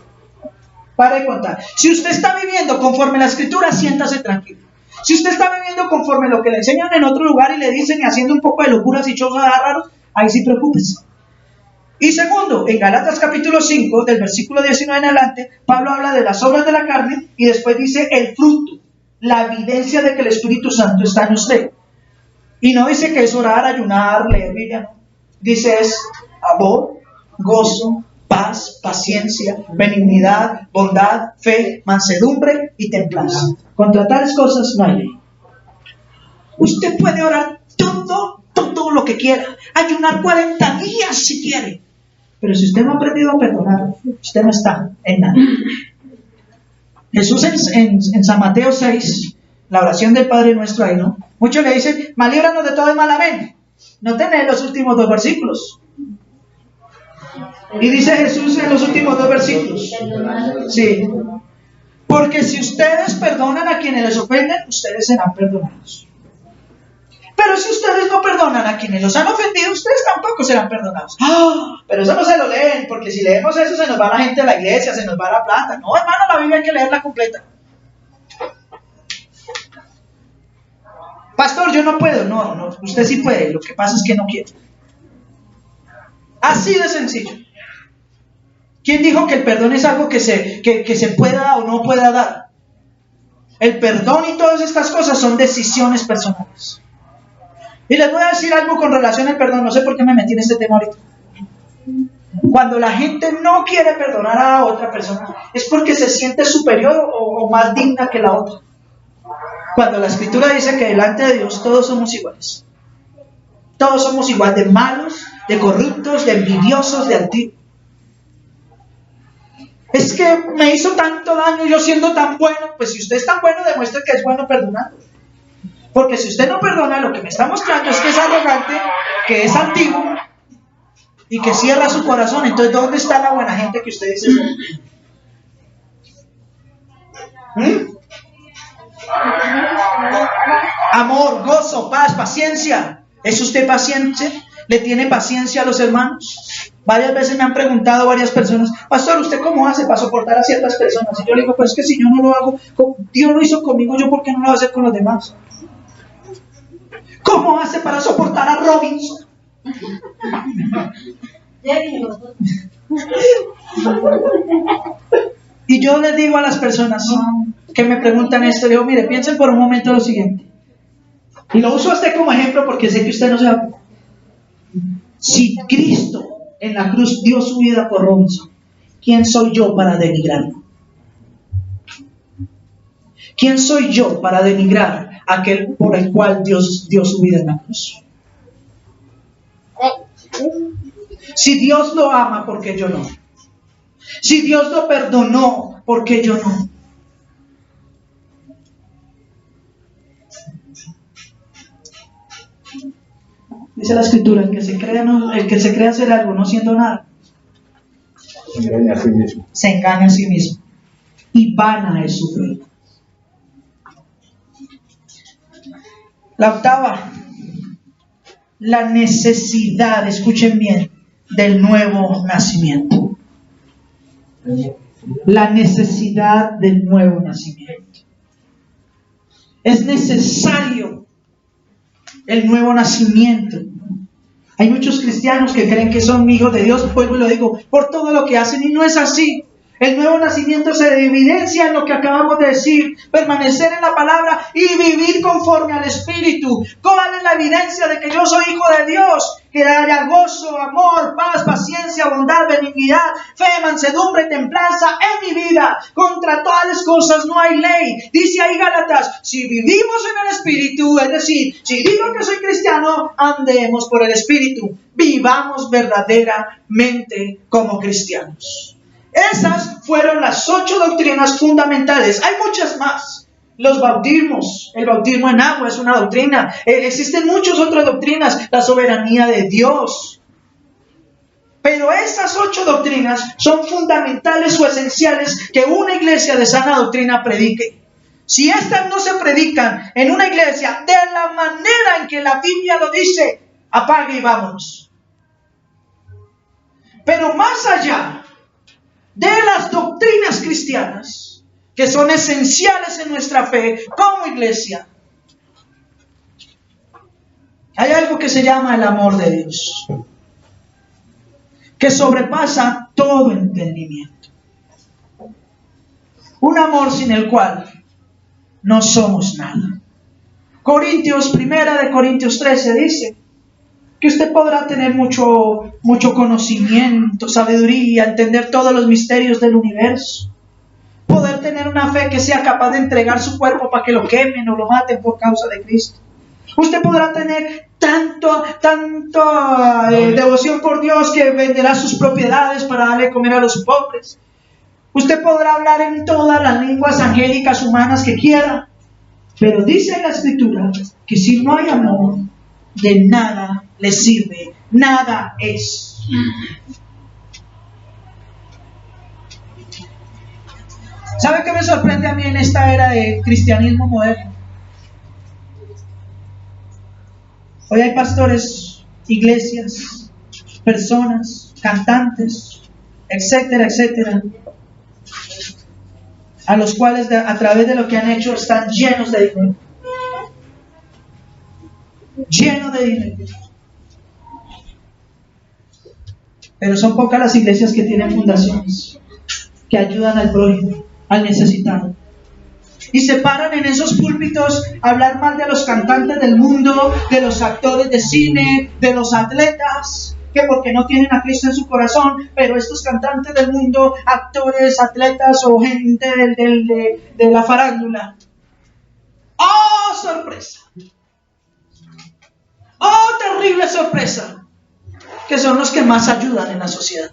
Para de contar. Si usted está viviendo conforme a la Escritura, siéntase tranquilo. Si usted está viviendo conforme a lo que le enseñan en otro lugar y le dicen y haciendo un poco de locuras y cosas raras, ahí sí preocúpese. Y segundo, en Gálatas capítulo 5, del versículo 19 en adelante, Pablo habla de las obras de la carne y después dice el fruto, la evidencia de que el Espíritu Santo está en usted. Y no dice que es orar, ayunar, leer Biblia, no. Dice es amor, gozo, paz, paciencia, benignidad, bondad, fe, mansedumbre y templanza. Contra tales cosas no hay ley. Usted puede orar todo lo que quiera, ayunar 40 días si quiere, pero si usted no ha aprendido a perdonar, usted no está en nada. Jesús en San Mateo 6, la oración del Padre Nuestro ahí, ¿no? Muchos le dicen, malíbranos de todo el mal, amén. No tenés los últimos 2 versículos. Y dice Jesús en los últimos 2 versículos. Sí. Porque si ustedes perdonan a quienes les ofenden, ustedes serán perdonados. Pero si ustedes no perdonan a quienes los han ofendido, ustedes tampoco serán perdonados. Pero eso no se lo leen, porque si leemos eso se nos va la gente de la iglesia, se nos va la plata. No, hermano, la Biblia hay que leerla completa. Pastor, yo no puedo. No, usted sí puede, lo que pasa es que no quiere. Así de sencillo. ¿Quién dijo que el perdón es algo que se pueda o no pueda dar? El perdón y todas estas cosas son decisiones personales. Y les voy a decir algo con relación al perdón. No sé por qué me metí en este tema ahorita. Cuando la gente no quiere perdonar a otra persona, es porque se siente superior o más digna que la otra. Cuando la Escritura dice que delante de Dios todos somos iguales. Todos somos igual de malos, de corruptos, de envidiosos, de altivos. Es que me hizo tanto daño yo siendo tan bueno. Pues si usted es tan bueno, demuestre que es bueno perdonando. Porque si usted no perdona, lo que me está mostrando es que es arrogante, que es altivo y que cierra su corazón. Entonces, ¿dónde está la buena gente que usted dice? Amor, gozo, paz, paciencia. ¿Es usted paciente? ¿Le tiene paciencia a los hermanos? Varias veces me han preguntado varias personas, pastor, ¿usted cómo hace para soportar a ciertas personas? Y yo le digo, pues es que si yo no lo hago, Dios lo hizo conmigo, ¿yo por qué no lo voy a hacer con los demás? ¿Cómo hace para soportar a Robinson? Y yo les digo a las personas que me preguntan esto, digo, mire, piensen por un momento lo siguiente. Y lo uso a usted como ejemplo porque sé que usted no sabe. Si Cristo en la cruz dio su vida por Robinson, ¿quién soy yo para denigrarlo? ¿Quién soy yo para denigrar a aquel por el cual Dios dio su vida en la cruz? Si Dios lo ama, ¿por qué yo no? Si Dios lo perdonó, ¿por qué yo no? Dice la Escritura, el que se cree hacer algo no siendo nada, Se engaña a sí mismo. Se engaña a sí mismo. Y vana es su fe. La octava, la necesidad, escuchen bien, del nuevo nacimiento. La necesidad del nuevo nacimiento. Es necesario el nuevo nacimiento. Hay muchos cristianos que creen que son hijos de Dios, vuelvo y lo digo, por todo lo que hacen, y no es así. El nuevo nacimiento se evidencia en lo que acabamos de decir, permanecer en la palabra y vivir conforme al Espíritu. ¿Cuál es la evidencia de que yo soy hijo de Dios? Que haya gozo, amor, paz, paciencia, bondad, benignidad, fe, mansedumbre, templanza en mi vida. Contra tales cosas no hay ley. Dice ahí Gálatas, si vivimos en el Espíritu, es decir, si digo que soy cristiano, andemos por el Espíritu. Vivamos verdaderamente como cristianos. Esas fueron las 8 doctrinas fundamentales. Hay muchas más. Los bautismos, el bautismo en agua es una doctrina. Existen muchas otras doctrinas. La soberanía de Dios. Pero esas 8 doctrinas son fundamentales o esenciales que una iglesia de sana doctrina predique. Si estas no se predican en una iglesia de la manera en que la Biblia lo dice, apague y vámonos. Pero más allá de las doctrinas cristianas, que son esenciales en nuestra fe como iglesia, hay algo que se llama el amor de Dios, que sobrepasa todo entendimiento. Un amor sin el cual no somos nada. Primera de Corintios 13 dice que usted podrá tener mucho conocimiento, sabiduría, entender todos los misterios del universo, poder tener una fe que sea capaz de entregar su cuerpo para que lo quemen o lo maten por causa de Cristo. Usted podrá tener tanta devoción por Dios que venderá sus propiedades para darle comer a los pobres. Usted podrá hablar en todas las lenguas angélicas humanas que quiera, pero dice en la Escritura que si no hay amor, de nada le sirve, nada es. ¿Sabe qué me sorprende a mí en esta era de cristianismo moderno? Hoy hay pastores, iglesias, personas, cantantes, etcétera, etcétera, a los cuales a través de lo que han hecho están llenos de dinero. Lleno de dinero. Pero son pocas las iglesias que tienen fundaciones, que ayudan al prójimo, al necesitado. Y se paran en esos púlpitos a hablar mal de los cantantes del mundo, de los actores de cine, de los atletas, que porque no tienen a Cristo en su corazón. Pero estos cantantes del mundo, actores, atletas o gente de la farándula, ¡oh, sorpresa! ¡Oh, terrible sorpresa! Que son los que más ayudan en la sociedad,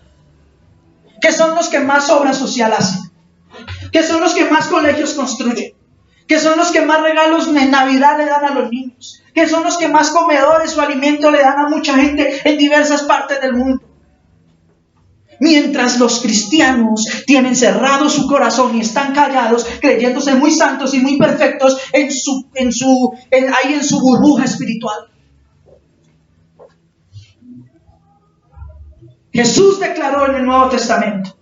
que son los que más obra social hacen, que son los que más colegios construyen, que son los que más regalos en Navidad le dan a los niños, que son los que más comedores o alimento le dan a mucha gente en diversas partes del mundo. Mientras los cristianos tienen cerrado su corazón y están callados, creyéndose muy santos y muy perfectos ahí en su burbuja espiritual. Jesús declaró en el Nuevo Testamento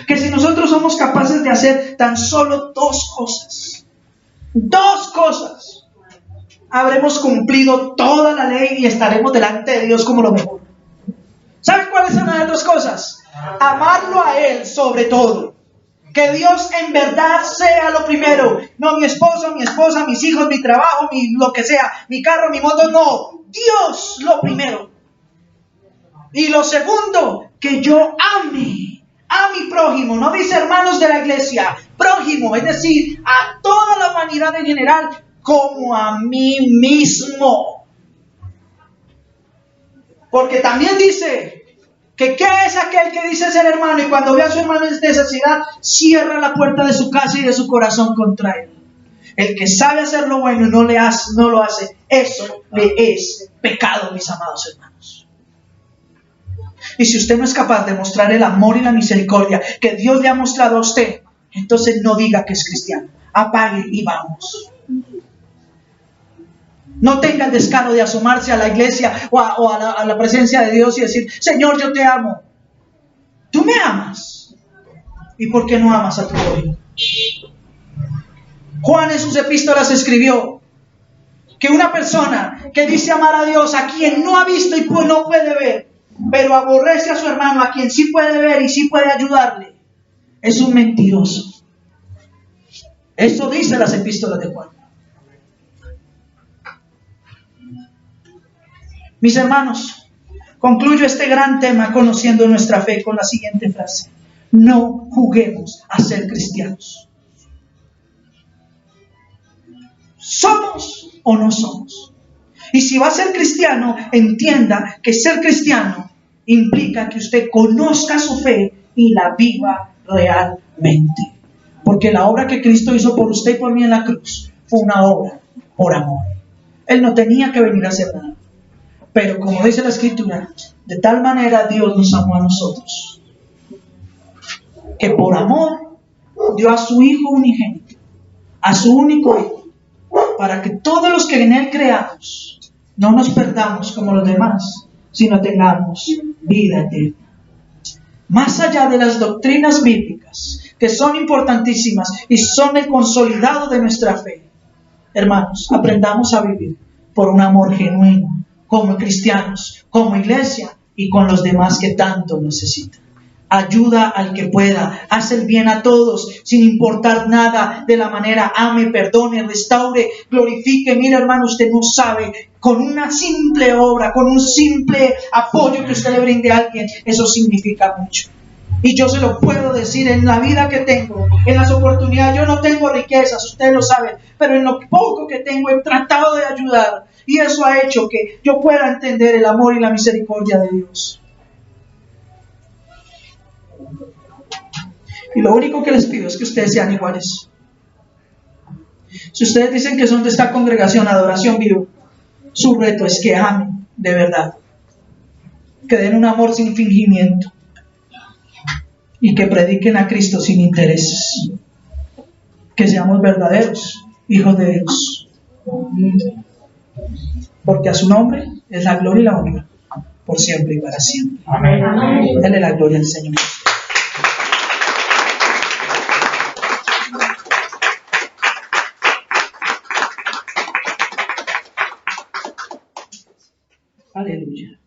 que si nosotros somos capaces de hacer tan solo 2 cosas, habremos cumplido toda la ley y estaremos delante de Dios como lo mejor. ¿Saben cuáles son las 2 cosas? Amarlo a Él sobre todo. Que Dios en verdad sea lo primero. No mi esposo, mi esposa, mis hijos, mi trabajo, lo que sea, mi carro, mi moto, no. Dios lo primero. Y lo segundo, que yo ame a mi prójimo. No dice hermanos de la iglesia, prójimo, es decir, a toda la humanidad en general, como a mí mismo. Porque también dice que ¿qué es aquel que dice ser hermano y cuando ve a su hermano en necesidad, cierra la puerta de su casa y de su corazón contra él? El que sabe hacer lo bueno y no lo hace, eso le es pecado, mis amados hermanos. Y si usted no es capaz de mostrar el amor y la misericordia que Dios le ha mostrado a usted, entonces no diga que es cristiano. Apague y vamos. No tenga el descaro de asomarse a la iglesia o a la presencia de Dios y decir, Señor, yo te amo. ¿Tú me amas? ¿Y por qué no amas a tu prójimo? Juan en sus epístolas escribió que una persona que dice amar a Dios, a quien no ha visto y no puede ver, pero aborrece a su hermano, a quien sí puede ver y sí puede ayudarle, es un mentiroso. Eso dice las epístolas de Juan. Mis hermanos, concluyo este gran tema conociendo nuestra fe con la siguiente frase: no juguemos a ser cristianos. ¿Somos o no somos? Y si va a ser cristiano, entienda que ser cristiano implica que usted conozca su fe y la viva realmente. Porque la obra que Cristo hizo por usted y por mí en la cruz fue una obra por amor. Él no tenía que venir a hacer nada. Pero como dice la Escritura, de tal manera Dios nos amó a nosotros, que por amor dio a su Hijo unigénito, a su único Hijo, para que todos los que en Él creamos no nos perdamos como los demás, sino tengamos vida eterna. Más allá de las doctrinas bíblicas, que son importantísimas y son el consolidado de nuestra fe, hermanos, aprendamos a vivir por un amor genuino, como cristianos, como iglesia y con los demás que tanto necesitan. Ayuda al que pueda, haz el bien a todos, sin importar nada, de la manera ame, perdone, restaure, glorifique. Mira, hermano, usted no sabe, con una simple obra, con un simple apoyo que usted le brinde a alguien, eso significa mucho. Y yo se lo puedo decir en la vida que tengo, en las oportunidades. Yo no tengo riquezas, usted lo sabe, pero en lo poco que tengo he tratado de ayudar. Y eso ha hecho que yo pueda entender el amor y la misericordia de Dios. Y lo único que les pido es que ustedes sean iguales. Si ustedes dicen que son de esta congregación Adoración Viva, su reto es que amen de verdad, que den un amor sin fingimiento y que prediquen a Cristo sin intereses, que seamos verdaderos hijos de Dios, porque a su nombre es la gloria y la honra por siempre y para siempre. Amén. Denle la gloria al Señor. Aleluya.